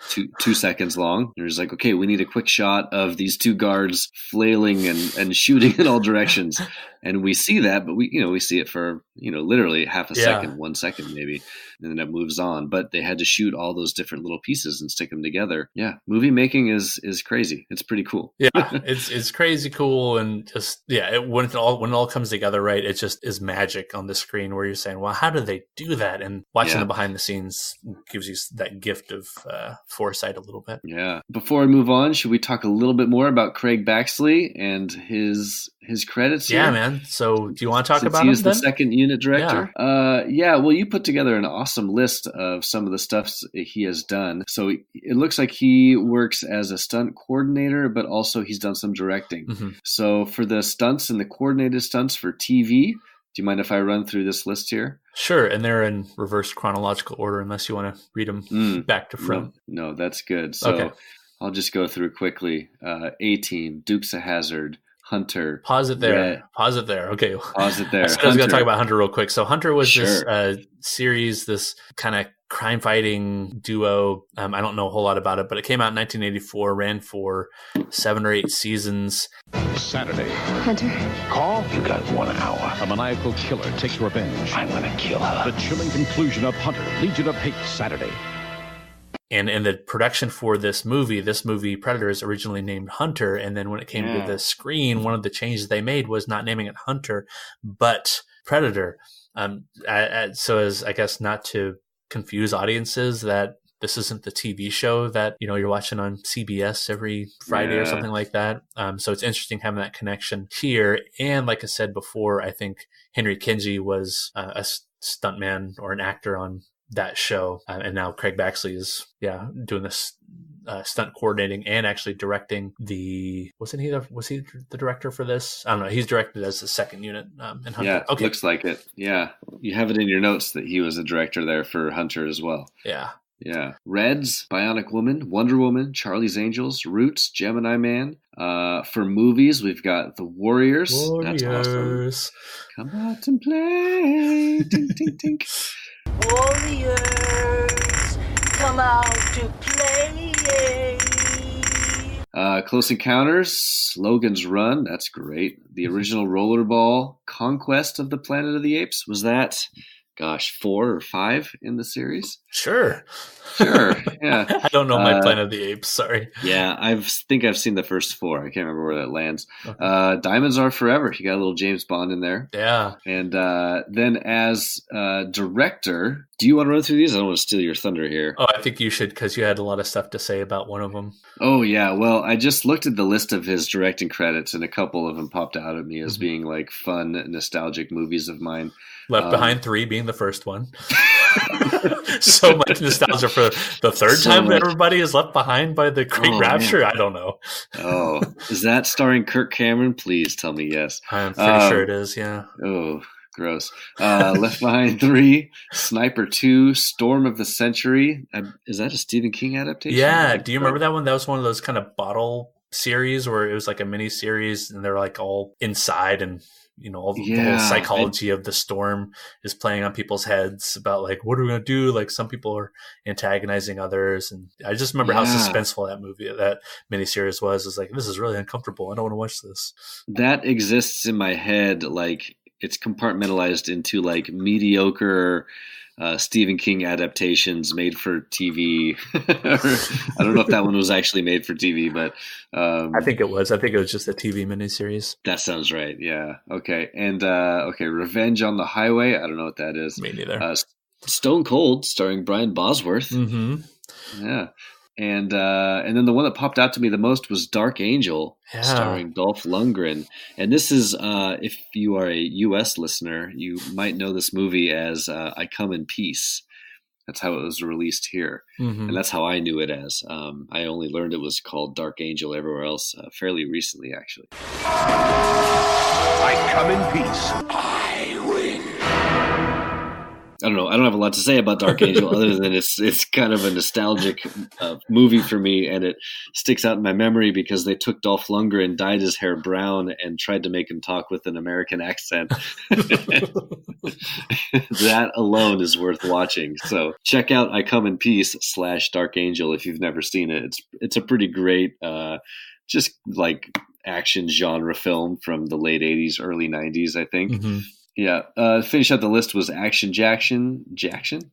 [SPEAKER 1] 2 seconds long. There's like, okay, we need a quick shot of these two guards flailing and shooting in all directions. And we see that, but we see it for, literally half a second, 1 second maybe, and then it moves on. But they had to shoot all those different little pieces and stick them together. Yeah, movie making is crazy. It's pretty cool.
[SPEAKER 2] Yeah, it's crazy cool, and just when it all comes together, right? It just is magic on the screen where you're saying, well, how did they do that? And watching the behind the scenes gives you that gift of foresight a little bit.
[SPEAKER 1] Yeah. Before I move on, should we talk a little bit more about Craig Baxley and his credits here?
[SPEAKER 2] Yeah, man. So do you want to talk about him?
[SPEAKER 1] He's the second unit director. Yeah. Well, you put together an awesome list of some of the stuff he has done. So it looks like he works as a stunt coordinator, but also he's done some directing. Mm-hmm. So for the stunts and the coordinated stunts for TV, do you mind if I run through this list here?
[SPEAKER 2] Sure, and they're in reverse chronological order unless you want to read them back to front.
[SPEAKER 1] No, that's good. So okay. I'll just go through quickly. A-Team, Dukes of Hazzard, Hunter.
[SPEAKER 2] Pause it there. Okay.
[SPEAKER 1] Pause it there.
[SPEAKER 2] I was going to talk about Hunter real quick. So Hunter was this series, this kind of crime-fighting duo. I don't know a whole lot about it, but it came out in 1984, ran for 7 or 8 seasons.
[SPEAKER 17] Saturday.
[SPEAKER 18] Hunter.
[SPEAKER 17] Call? You got 1 hour. A maniacal killer takes revenge. I'm going to kill her. The chilling conclusion of Hunter, Legion of Hate, Saturday.
[SPEAKER 2] And in the production for this movie Predator is originally named Hunter. And then when it came to the screen, one of the changes they made was not naming it Hunter, but Predator. So as I guess not to confuse audiences that this isn't the TV show that, you're watching on CBS every Friday or something like that. So it's interesting having that connection here. And like I said before, I think Henry Kinsey was a stuntman or an actor on that show. And now Craig Baxley is, doing this stunt coordinating and actually directing was he the director for this? I don't know. He's directed as the second unit in Hunter.
[SPEAKER 1] Yeah, okay. Looks like it. Yeah. You have it in your notes that he was a director there for Hunter as well.
[SPEAKER 2] Yeah.
[SPEAKER 1] Yeah. Reds, Bionic Woman, Wonder Woman, Charlie's Angels, Roots, Gemini Man. For movies, we've got The Warriors. That's awesome. Come out and play. Tink, tink, tink.
[SPEAKER 8] Warriors, come out to play.
[SPEAKER 1] Close Encounters, Logan's Run. That's great. The original Rollerball, Conquest of the Planet of the Apes. Was that, 4 or 5 in the series?
[SPEAKER 2] Sure.
[SPEAKER 1] Yeah.
[SPEAKER 2] I don't know my Planet of the Apes. Sorry.
[SPEAKER 1] Yeah, I think I've seen the first 4. I can't remember where that lands. Okay. Diamonds Are Forever. You got a little James Bond in there.
[SPEAKER 2] Yeah.
[SPEAKER 1] And then as director, do you want to run through these? I don't want to steal your thunder here.
[SPEAKER 2] Oh, I think you should because you had a lot of stuff to say about one of them.
[SPEAKER 1] Oh, yeah. Well, I just looked at the list of his directing credits, and a couple of them popped out at me as being like fun, nostalgic movies of mine.
[SPEAKER 2] Left Behind 3 being the first one. So much nostalgia for the third time that everybody is left behind by the Great Rapture. Man. I don't know.
[SPEAKER 1] Oh, is that starring Kirk Cameron? Please tell me yes.
[SPEAKER 2] I'm pretty sure it is. Yeah.
[SPEAKER 1] Oh, gross. Left Behind 3, Sniper 2, Storm of the Century. Is that a Stephen King adaptation?
[SPEAKER 2] Yeah. Do you remember that one? That was one of those kind of bottle series where it was like a mini series and they're like all inside and the whole psychology of the storm is playing on people's heads about like, what are we going to do? Like some people are antagonizing others. And I just remember how suspenseful that miniseries was. It's like, this is really uncomfortable. I don't want to watch this.
[SPEAKER 1] That exists in my head. Like it's compartmentalized into like mediocre Stephen King adaptations made for TV. I don't know if that one was actually made for TV, but
[SPEAKER 2] I think it was. I think it was just a TV miniseries.
[SPEAKER 1] That sounds right. Yeah. Okay. And Revenge on the Highway. I don't know what that is.
[SPEAKER 2] Me neither.
[SPEAKER 1] Stone Cold, starring Brian Bosworth.
[SPEAKER 2] Mm-hmm.
[SPEAKER 1] Yeah. And then the one that popped out to me the most was Dark Angel, starring Dolph Lundgren. And this is, if you are a U.S. listener, you might know this movie as I Come in Peace. That's how it was released here. Mm-hmm. And that's how I knew it as. I only learned it was called Dark Angel everywhere else fairly recently, actually.
[SPEAKER 17] I come in peace.
[SPEAKER 10] I win.
[SPEAKER 1] I don't know. I don't have a lot to say about Dark Angel other than it's kind of a nostalgic movie for me, and it sticks out in my memory because they took Dolph Lundgren, dyed his hair brown, and tried to make him talk with an American accent. That alone is worth watching. So check out I Come in Peace / Dark Angel if you've never seen it. It's a pretty great, just like action genre film from the late 80s, early 90s, I think.
[SPEAKER 2] Mm-hmm.
[SPEAKER 1] Yeah. Finish out the list was Action Jackson, and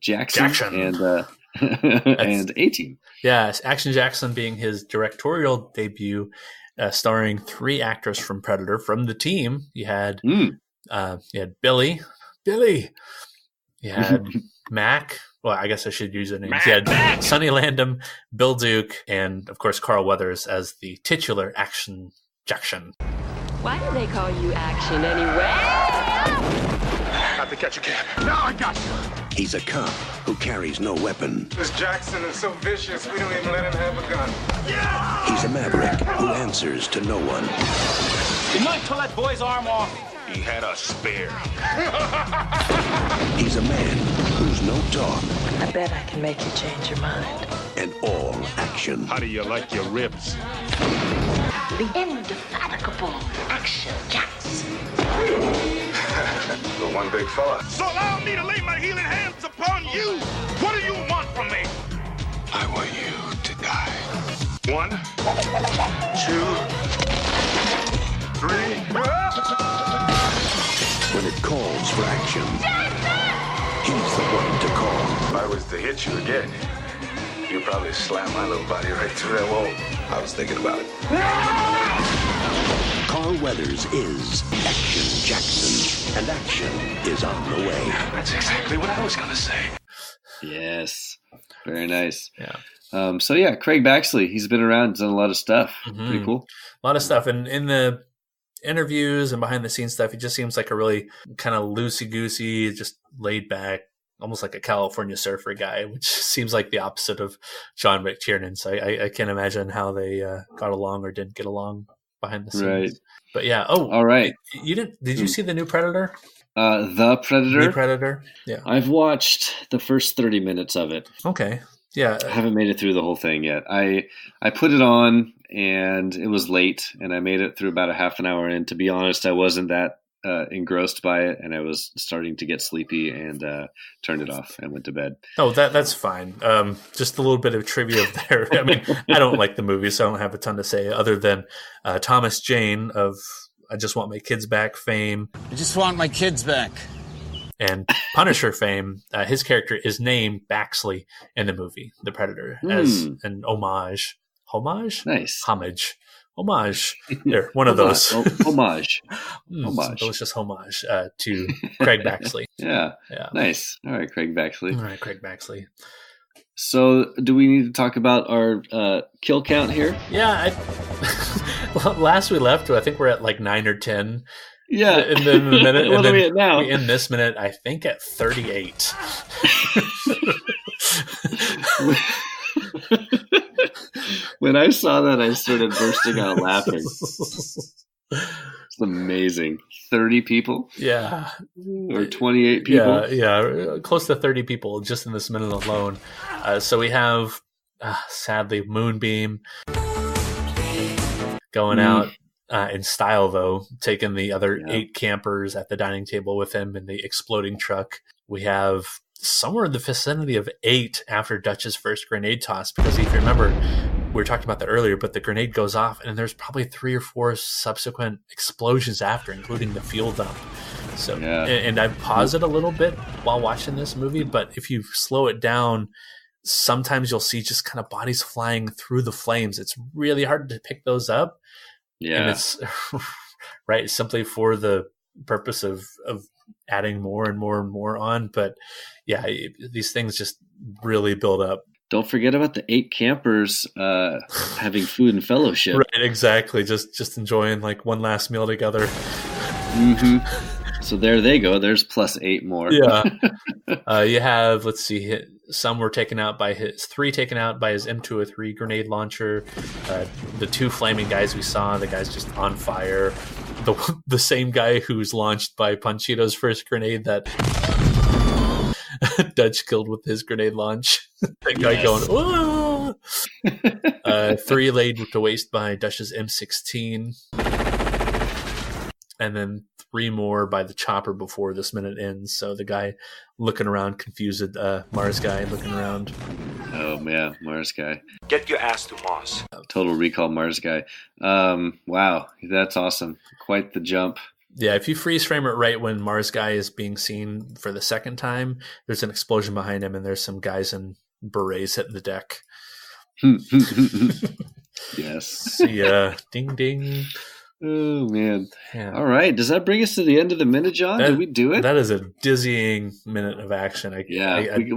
[SPEAKER 1] and A-Team.
[SPEAKER 2] Yeah, Action Jackson being his directorial debut, starring 3 actors from Predator. From the team, you had Billy. You had Mac. Well, I guess I should use their names. You had Sonny Landham, Bill Duke, and of course Carl Weathers as the titular Action Jackson.
[SPEAKER 18] Why do they call you Action anyway?
[SPEAKER 10] I think I can. Now I got you. He's a cop who carries no weapon.
[SPEAKER 15] This Jackson is so vicious, we don't even let him have a gun.
[SPEAKER 10] Yeah! He's a maverick who answers to no one.
[SPEAKER 13] You might pull that boy's arm off.
[SPEAKER 7] He had a spare.
[SPEAKER 10] He's a man who's no talk.
[SPEAKER 18] I bet I can make you change your mind.
[SPEAKER 10] And all action.
[SPEAKER 7] How do you like your ribs?
[SPEAKER 18] The indefatigable Action Jackson.
[SPEAKER 10] The one big fella.
[SPEAKER 7] So allow me to lay my healing hands upon you. What do you want from me?
[SPEAKER 10] I want you to die.
[SPEAKER 7] 1, 2, 3.
[SPEAKER 10] When it calls for action, he's the one to call.
[SPEAKER 5] If I was to hit you again, you'd probably slam my little body right through that wall. I was thinking about it.
[SPEAKER 10] Carl Weathers is Action Jackson, and action is on the way.
[SPEAKER 5] That's exactly what I was going to say.
[SPEAKER 1] Yes. Very nice.
[SPEAKER 2] Yeah.
[SPEAKER 1] So yeah, Craig Baxley, he's been around, done a lot of stuff.
[SPEAKER 2] Mm-hmm.
[SPEAKER 1] Pretty cool.
[SPEAKER 2] A lot of stuff. And in the interviews and behind the scenes stuff, he just seems like a really kind of loosey-goosey, just laid back, almost like a California surfer guy, which seems like the opposite of John McTiernan. So I can't imagine how they got along or didn't get along behind the scenes.
[SPEAKER 1] Right.
[SPEAKER 2] But yeah. Oh,
[SPEAKER 1] all right.
[SPEAKER 2] Did you see the new Predator?
[SPEAKER 1] The Predator?
[SPEAKER 2] The Predator. Yeah.
[SPEAKER 1] I've watched the first 30 minutes of it.
[SPEAKER 2] Okay. Yeah.
[SPEAKER 1] I haven't made it through the whole thing yet. I put it on and it was late and I made it through about a half an hour. And to be honest, I wasn't that engrossed by it, and I was starting to get sleepy and turned it off and went to bed.
[SPEAKER 2] Oh, that's fine. Just a little bit of trivia there. I mean, I don't like the movie, so I don't have a ton to say other than Thomas Jane of I Just Want My Kids Back fame.
[SPEAKER 13] I just want my kids back.
[SPEAKER 2] And Punisher fame. His character is named Baxley in the movie The Predator as an homage. Homage?
[SPEAKER 1] Nice.
[SPEAKER 2] Homage. Homage. There, one of those.
[SPEAKER 1] Homage.
[SPEAKER 2] Homage. Delicious homage to Craig Baxley.
[SPEAKER 1] Yeah. Nice. All right, Craig Baxley.
[SPEAKER 2] All right, Craig Baxley.
[SPEAKER 1] So, do we need to talk about our kill count here?
[SPEAKER 2] Yeah. Last we left, I think we're at like 9 or 10.
[SPEAKER 1] Yeah.
[SPEAKER 2] And then the minute.
[SPEAKER 1] What are we at now?
[SPEAKER 2] We end this minute, I think, at 38.
[SPEAKER 1] When I saw that, I started bursting out laughing. It's amazing. 30 people?
[SPEAKER 2] Yeah.
[SPEAKER 1] Or 28 people?
[SPEAKER 2] Yeah. Close to 30 people just in this minute alone. So we have, sadly, Moonbeam going out in style, though, taking the other 8 campers at the dining table with him in the exploding truck. We have somewhere in the vicinity of 8 after Dutch's first grenade toss, because if you remember, we were talking about that earlier, but the grenade goes off and there's probably 3 or 4 subsequent explosions after, including the fuel dump. So, and I paused it a little bit while watching this movie, but if you slow it down, sometimes you'll see just kind of bodies flying through the flames. It's really hard to pick those up.
[SPEAKER 1] Yeah.
[SPEAKER 2] And it's right simply for the purpose of adding more and more and more on. But yeah, these things just really build up.
[SPEAKER 1] Don't forget about the 8 campers having food and fellowship.
[SPEAKER 2] Right, exactly. Just enjoying like one last meal together.
[SPEAKER 1] Mm-hmm. So there they go. There's plus 8 more.
[SPEAKER 2] Yeah. You have, let's see, some were taken out by 3 taken out by his M203 grenade launcher. The 2 flaming guys we saw, the guy's just on fire. The same guy who's launched by Panchito's first grenade that Dutch killed with his grenade launch. That guy going, "Whoa!" 3 laid to waste by Dutch's M16. And then 3 more by the chopper before this minute ends. So the guy looking around, confused, Mars guy looking around.
[SPEAKER 1] Oh, yeah, Mars guy.
[SPEAKER 10] Get your ass to Mars.
[SPEAKER 1] Total Recall Mars guy. Wow, that's awesome. Quite the jump.
[SPEAKER 2] Yeah, if you freeze frame it right when Mars guy is being seen for the second time, there's an explosion behind him and there's some guys in berets hitting the deck.
[SPEAKER 1] Yes.
[SPEAKER 2] See ding ding.
[SPEAKER 1] Oh, man.
[SPEAKER 2] Yeah.
[SPEAKER 1] All right. Does that bring us to the end of the minute, John? Did we do it?
[SPEAKER 2] That is a dizzying minute of action.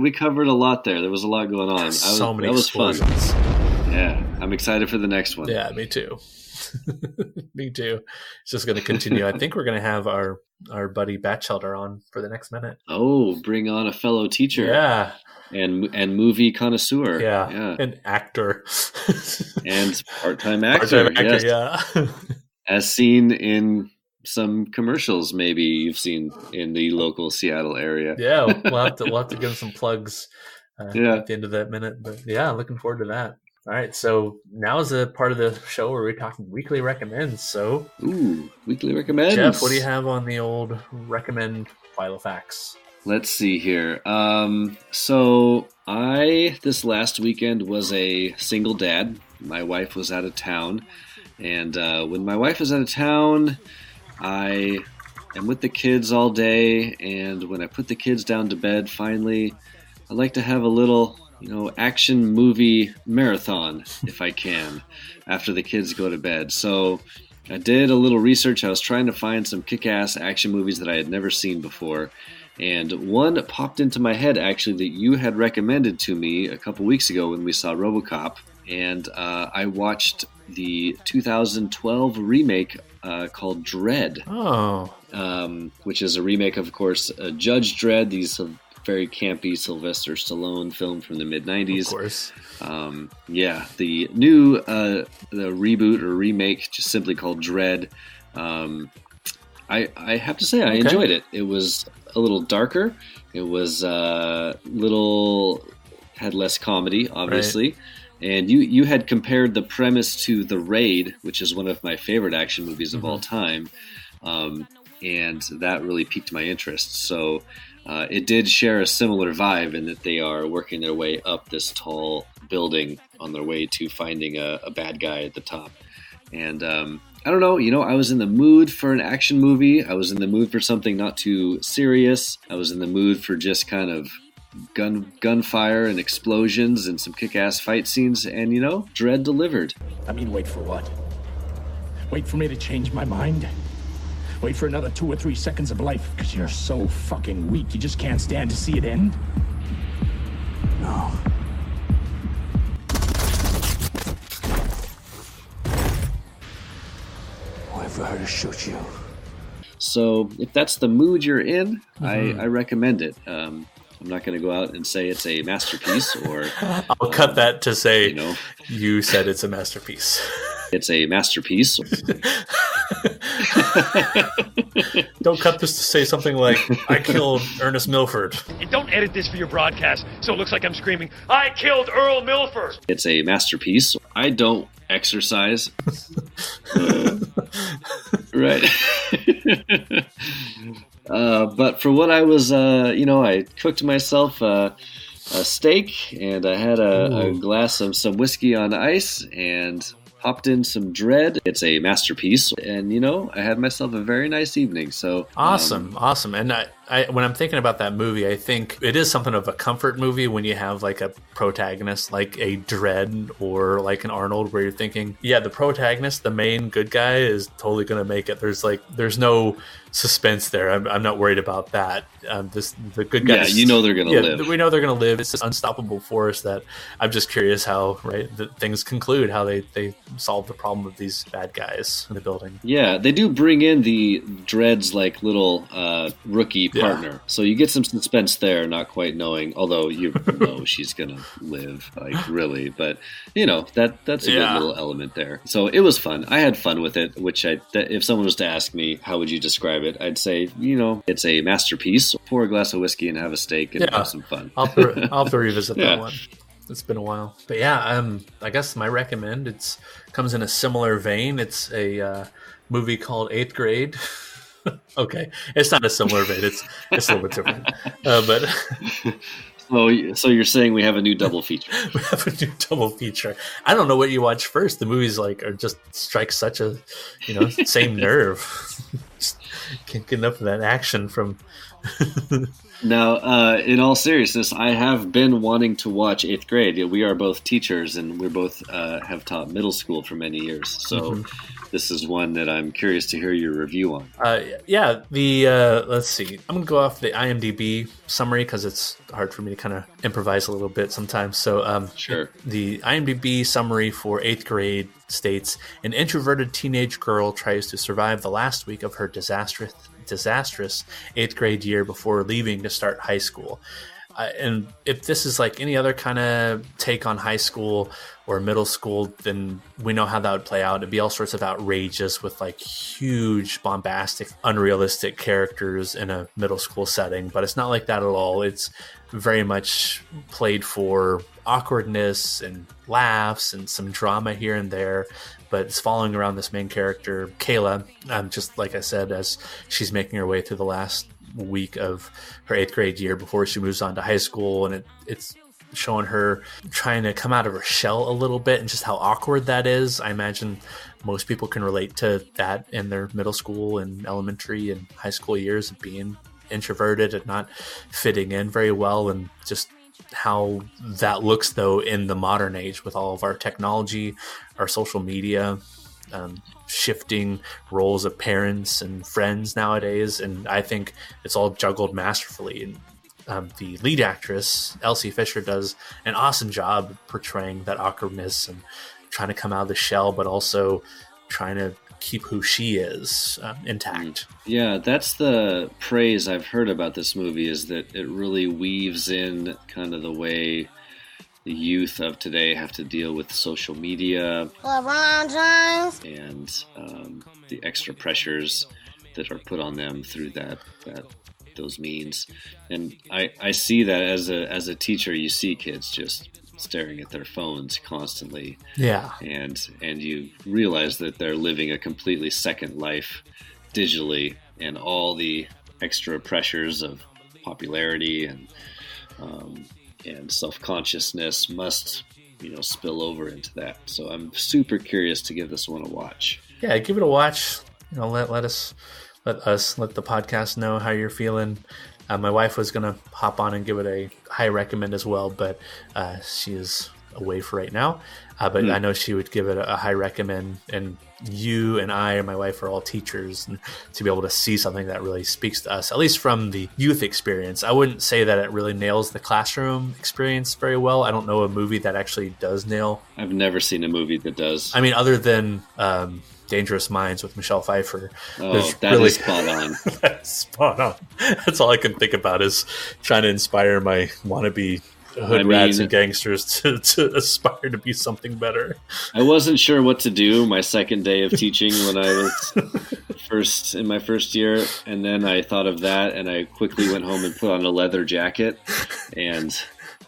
[SPEAKER 1] We covered a lot there. There was a lot going on.
[SPEAKER 2] So many
[SPEAKER 1] that was
[SPEAKER 2] explosions.
[SPEAKER 1] Fun. Yeah. I'm excited for the next one.
[SPEAKER 2] Yeah, me too. Me too. It's just going to continue. I think we're going to have our buddy Batchelder on for the next minute.
[SPEAKER 1] Oh, bring on a fellow teacher.
[SPEAKER 2] Yeah.
[SPEAKER 1] And movie connoisseur.
[SPEAKER 2] Yeah. An actor.
[SPEAKER 1] And part-time actor. Yes.
[SPEAKER 2] Yeah.
[SPEAKER 1] As seen in some commercials maybe you've seen in the local Seattle area.
[SPEAKER 2] Yeah, we'll have to give him some plugs at the end of that minute. But yeah, looking forward to that. All right, so now is a part of the show where we're talking weekly recommends. So,
[SPEAKER 1] weekly recommends.
[SPEAKER 2] Jeff, what do you have on the old recommend file of facts?
[SPEAKER 1] Let's see here. So this last weekend was a single dad. My wife was out of town. And when my wife is out of town, I am with the kids all day. And when I put the kids down to bed, finally, I like to have a little, action movie marathon, if I can, after the kids go to bed. So I did a little research. I was trying to find some kick-ass action movies that I had never seen before. And one popped into my head, actually, that you had recommended to me a couple weeks ago when we saw RoboCop. And I watched the 2012 remake called Dredd. Which is a remake, of course, Judge Dredd, these very campy Sylvester Stallone film from the mid-90s.
[SPEAKER 2] Of course.
[SPEAKER 1] The new the reboot or remake, just simply called Dredd. I have to say I enjoyed it. It was a little darker. It was had less comedy, obviously. Right. And you had compared the premise to The Raid, which is one of my favorite action movies of all time. And that really piqued my interest. So it did share a similar vibe in that they are working their way up this tall building on their way to finding a bad guy at the top. And I don't know, I was in the mood for an action movie. I was in the mood for something not too serious. I was in the mood for just kind of gunfire and explosions and some kick-ass fight scenes, and Dredd delivered.
[SPEAKER 14] I mean, wait for what? Wait for me to change my mind? Wait for another 2 or 3 seconds of life because you're so fucking weak you just can't stand to see it end? No. Wait for her to shoot you. So if that's the mood you're in, I recommend it. I'm not going to go out and say it's a masterpiece, or
[SPEAKER 2] I'll cut that to say you said it's a masterpiece.
[SPEAKER 1] It's a masterpiece.
[SPEAKER 2] Don't cut this to say something like, I killed Ernest Milford.
[SPEAKER 19] And don't edit this for your broadcast so it looks like I'm screaming, I killed Earl Milford.
[SPEAKER 1] It's a masterpiece. I don't exercise. Right. But for what I was, I cooked myself a steak, and I had a glass of some whiskey on ice, and popped in some Dredd. It's a masterpiece, and I had myself a very nice evening. So
[SPEAKER 2] awesome. And I when I'm thinking about that movie, I think it is something of a comfort movie when you have like a protagonist like a Dredd or like an Arnold, where you're thinking, the protagonist, the main good guy, is totally going to make it. There's no suspense there. I'm not worried about that. The good guys,
[SPEAKER 1] they're going to live.
[SPEAKER 2] We know they're going to live. It's this unstoppable force that I'm just curious how things conclude, how they solve the problem of these bad guys in the building.
[SPEAKER 1] Yeah, they do bring in the Dredd's like little rookie partner. So you get some suspense there, not quite knowing, although you know she's going to live, like really. But, that's a good little element there. So it was fun. I had fun with it, which if someone was to ask me, how would you describe it? I'd say, it's a masterpiece. Pour a glass of whiskey and have a steak and have some fun.
[SPEAKER 2] I'll have to revisit that one. It's been a while. But I guess my recommend, comes in a similar vein. It's a movie called 8th Grade. Okay, it's not a similar vein. It's a little bit different. But
[SPEAKER 1] so you're saying we have a new double feature?
[SPEAKER 2] We have a new double feature. I don't know what you watch first. The movies are just strike such a same nerve. Just can't get enough of that action from.
[SPEAKER 1] Now, in all seriousness, I have been wanting to watch 8th Grade. We are both teachers, and we both have taught middle school for many years. So this is one that I'm curious to hear your review on.
[SPEAKER 2] Let's see. I'm going to go off the IMDb summary because it's hard for me to kind of improvise a little bit sometimes. So
[SPEAKER 1] sure.
[SPEAKER 2] The IMDb summary for 8th Grade states, an introverted teenage girl tries to survive the last week of her disastrous 8th grade year before leaving to start high school. And if this is like any other kind of take on high school or middle school, then we know how that would play out. It'd be all sorts of outrageous with like huge, bombastic, unrealistic characters in a middle school setting. But it's not like that at all. It's very much played for awkwardness and laughs and some drama here and there. But it's following around this main character, Kayla, just like I said, as she's making her way through the last week of her 8th grade year before she moves on to high school. And it's showing her trying to come out of her shell a little bit and just how awkward that is. I imagine most people can relate to that in their middle school and elementary and high school years of being introverted and not fitting in very well, and just how that looks though in the modern age with all of our technology, our social media, shifting roles of parents and friends nowadays. And I think it's all juggled masterfully. And the lead actress, Elsie Fisher, does an awesome job portraying that awkwardness and trying to come out of the shell, but also trying to keep who she is intact.
[SPEAKER 1] Yeah, that's the praise I've heard about this movie, is that it really weaves in kind of the way the youth of today have to deal with social media and the extra pressures that are put on them through those means. And I see that as a teacher. You see kids just staring at their phones constantly.
[SPEAKER 2] Yeah.
[SPEAKER 1] And you realize that they're living a completely second life digitally, and all the extra pressures of popularity and self-consciousness must, spill over into that. So I'm super curious to give this one a watch.
[SPEAKER 2] Yeah, give it a watch. Let the podcast know how you're feeling. My wife was going to hop on and give it a high recommend as well, but she is away for right now. But I know she would give it a high recommend, and you and I and my wife are all teachers, and to be able to see something that really speaks to us, at least from the youth experience. I wouldn't say that it really nails the classroom experience very well. I don't know a movie that actually does nail.
[SPEAKER 1] I've never seen a movie that does.
[SPEAKER 2] I mean, other than Dangerous Minds with Michelle Pfeiffer.
[SPEAKER 1] Oh, that is spot on.
[SPEAKER 2] That's spot on. That's all I can think about is trying to inspire my wannabe hood rats and gangsters to aspire to be something better.
[SPEAKER 1] I wasn't sure what to do my second day of teaching when I was in my first year, and then I thought of that, and I quickly went home and put on a leather jacket and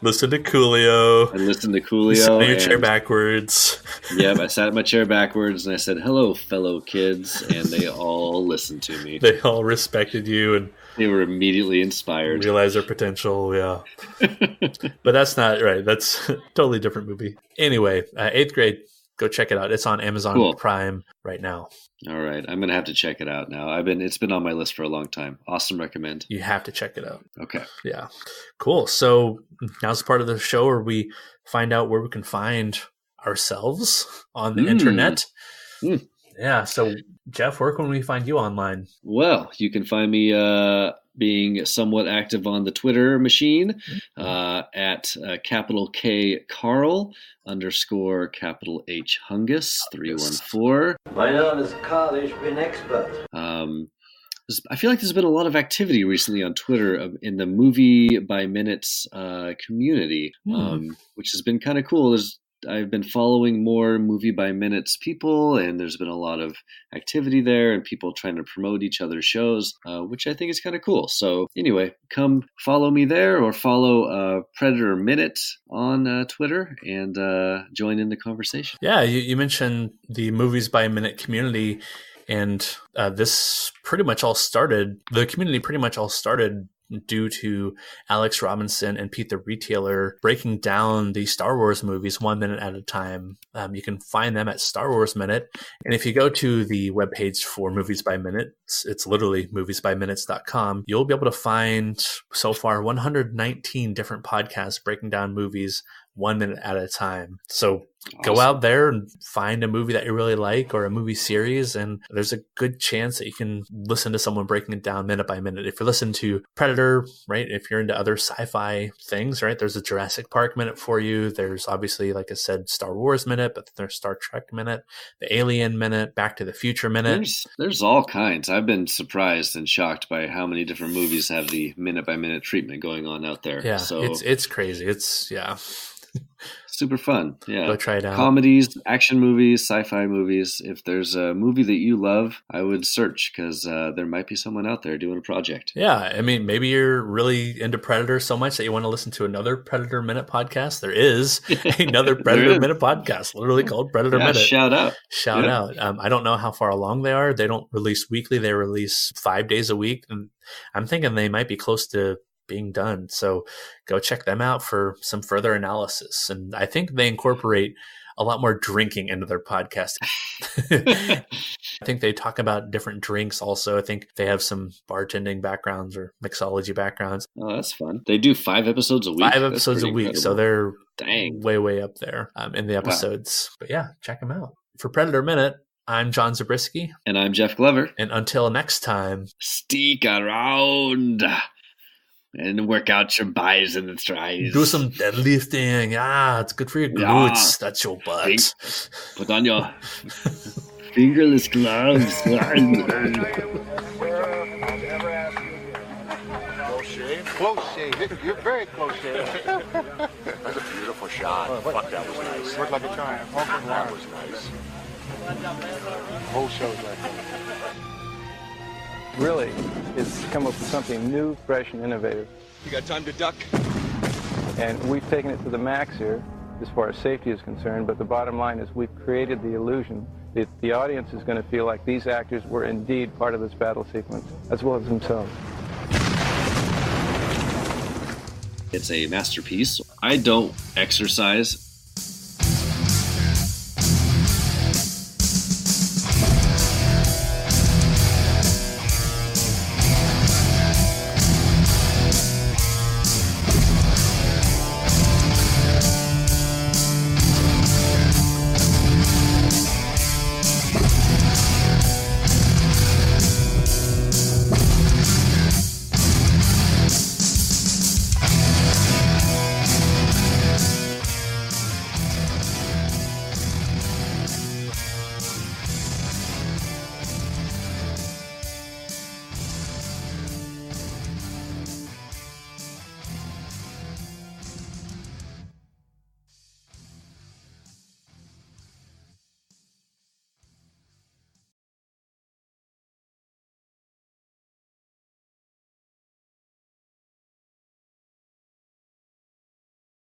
[SPEAKER 2] listen to Coolio.
[SPEAKER 1] I listened to Coolio.
[SPEAKER 2] Sat in your chair backwards.
[SPEAKER 1] Yep, I sat in my chair backwards and I said, "Hello, fellow kids," and they all listened to me.
[SPEAKER 2] They all respected you, and
[SPEAKER 1] they were immediately inspired.
[SPEAKER 2] Realized their potential, yeah. But that's not right. That's a totally different movie. Anyway, 8th Grade, go check it out. It's on Amazon Prime right now.
[SPEAKER 1] All right, I'm gonna have to check it out now. It's been on my list for a long time. Awesome recommend.
[SPEAKER 2] You have to check it out.
[SPEAKER 1] Okay.
[SPEAKER 2] Yeah. Cool. So now's the part of the show where we find out where we can find ourselves on the internet. Yeah. So Jeff, where can we find you online?
[SPEAKER 1] Well, you can find me being somewhat active on the Twitter machine at capital K Carl _ capital H Hungus 314.
[SPEAKER 20] My name is Carl. Ich bin expert.
[SPEAKER 1] I feel like there's been a lot of activity recently on Twitter in the Movie by Minutes community, which has been kind of cool. I've been following more Movie by Minutes people, and there's been a lot of activity there and people trying to promote each other's shows, which I think is kind of cool. So anyway, come follow me there or follow Predator Minute on Twitter and join in the conversation.
[SPEAKER 2] Yeah, you mentioned the Movies by Minute community, and this pretty much all started, the community pretty much all started due to Alex Robinson and Pete the Retailer breaking down the Star Wars movies 1 minute at a time. You can find them at Star Wars Minute. And if you go to the webpage for Movies by Minute, it's literally moviesbyminutes.com, you'll be able to find so far 119 different podcasts breaking down movies 1 minute at a time. So go out there and find a movie that you really like or a movie series, and there's a good chance that you can listen to someone breaking it down minute by minute. If you listen to Predator, right, if you're into other sci-fi things, right, there's a Jurassic Park Minute for you. There's obviously, like I said, Star Wars Minute, but there's Star Trek Minute, the Alien Minute, Back to the Future Minute.
[SPEAKER 1] There's all kinds. I've been surprised and shocked by how many different movies have the minute by minute treatment going on out there.
[SPEAKER 2] Yeah,
[SPEAKER 1] so
[SPEAKER 2] it's crazy. It's
[SPEAKER 1] super fun. Yeah.
[SPEAKER 2] Go try it out.
[SPEAKER 1] Comedies, action movies, sci-fi movies. If there's a movie that you love, I would search because there might be someone out there doing a project.
[SPEAKER 2] Yeah. I mean, maybe you're really into Predator so much that you want to listen to another Predator Minute podcast. There is another Predator Minute podcast, literally called Predator Minute.
[SPEAKER 1] Shout out.
[SPEAKER 2] I don't know how far along they are. They don't release weekly. They release 5 days a week. And I'm thinking they might be close to being done. So go check them out for some further analysis. And I think they incorporate a lot more drinking into their podcast. I think they talk about different drinks also. I think they have some bartending backgrounds or mixology backgrounds.
[SPEAKER 1] Oh, that's fun. They do 5 episodes a week.
[SPEAKER 2] 5 episodes a week. Incredible. So they're way up there in the episodes. Wow. But yeah, check them out. For Predator Minute, I'm John Zabriskie.
[SPEAKER 1] And I'm Jeff Glover.
[SPEAKER 2] And until next time,
[SPEAKER 1] stick around and work out your buys and tries.
[SPEAKER 2] Do some deadlifting. It's good for your glutes. Yeah. That's your butt.
[SPEAKER 1] Put on your fingerless gloves.
[SPEAKER 9] Close shave. You're very close shave.
[SPEAKER 10] That's a beautiful shot. Fuck, that was nice.
[SPEAKER 9] Looked like a giant.
[SPEAKER 10] That was nice.
[SPEAKER 9] Whole show's like that.
[SPEAKER 16] Really, it's come up with something new, fresh, and innovative.
[SPEAKER 20] You got time to duck?
[SPEAKER 16] And we've taken it to the max here, as far as safety is concerned, but the bottom line is we've created the illusion that the audience is going to feel like these actors were indeed part of this battle sequence, as well as themselves.
[SPEAKER 1] It's a masterpiece. I don't exercise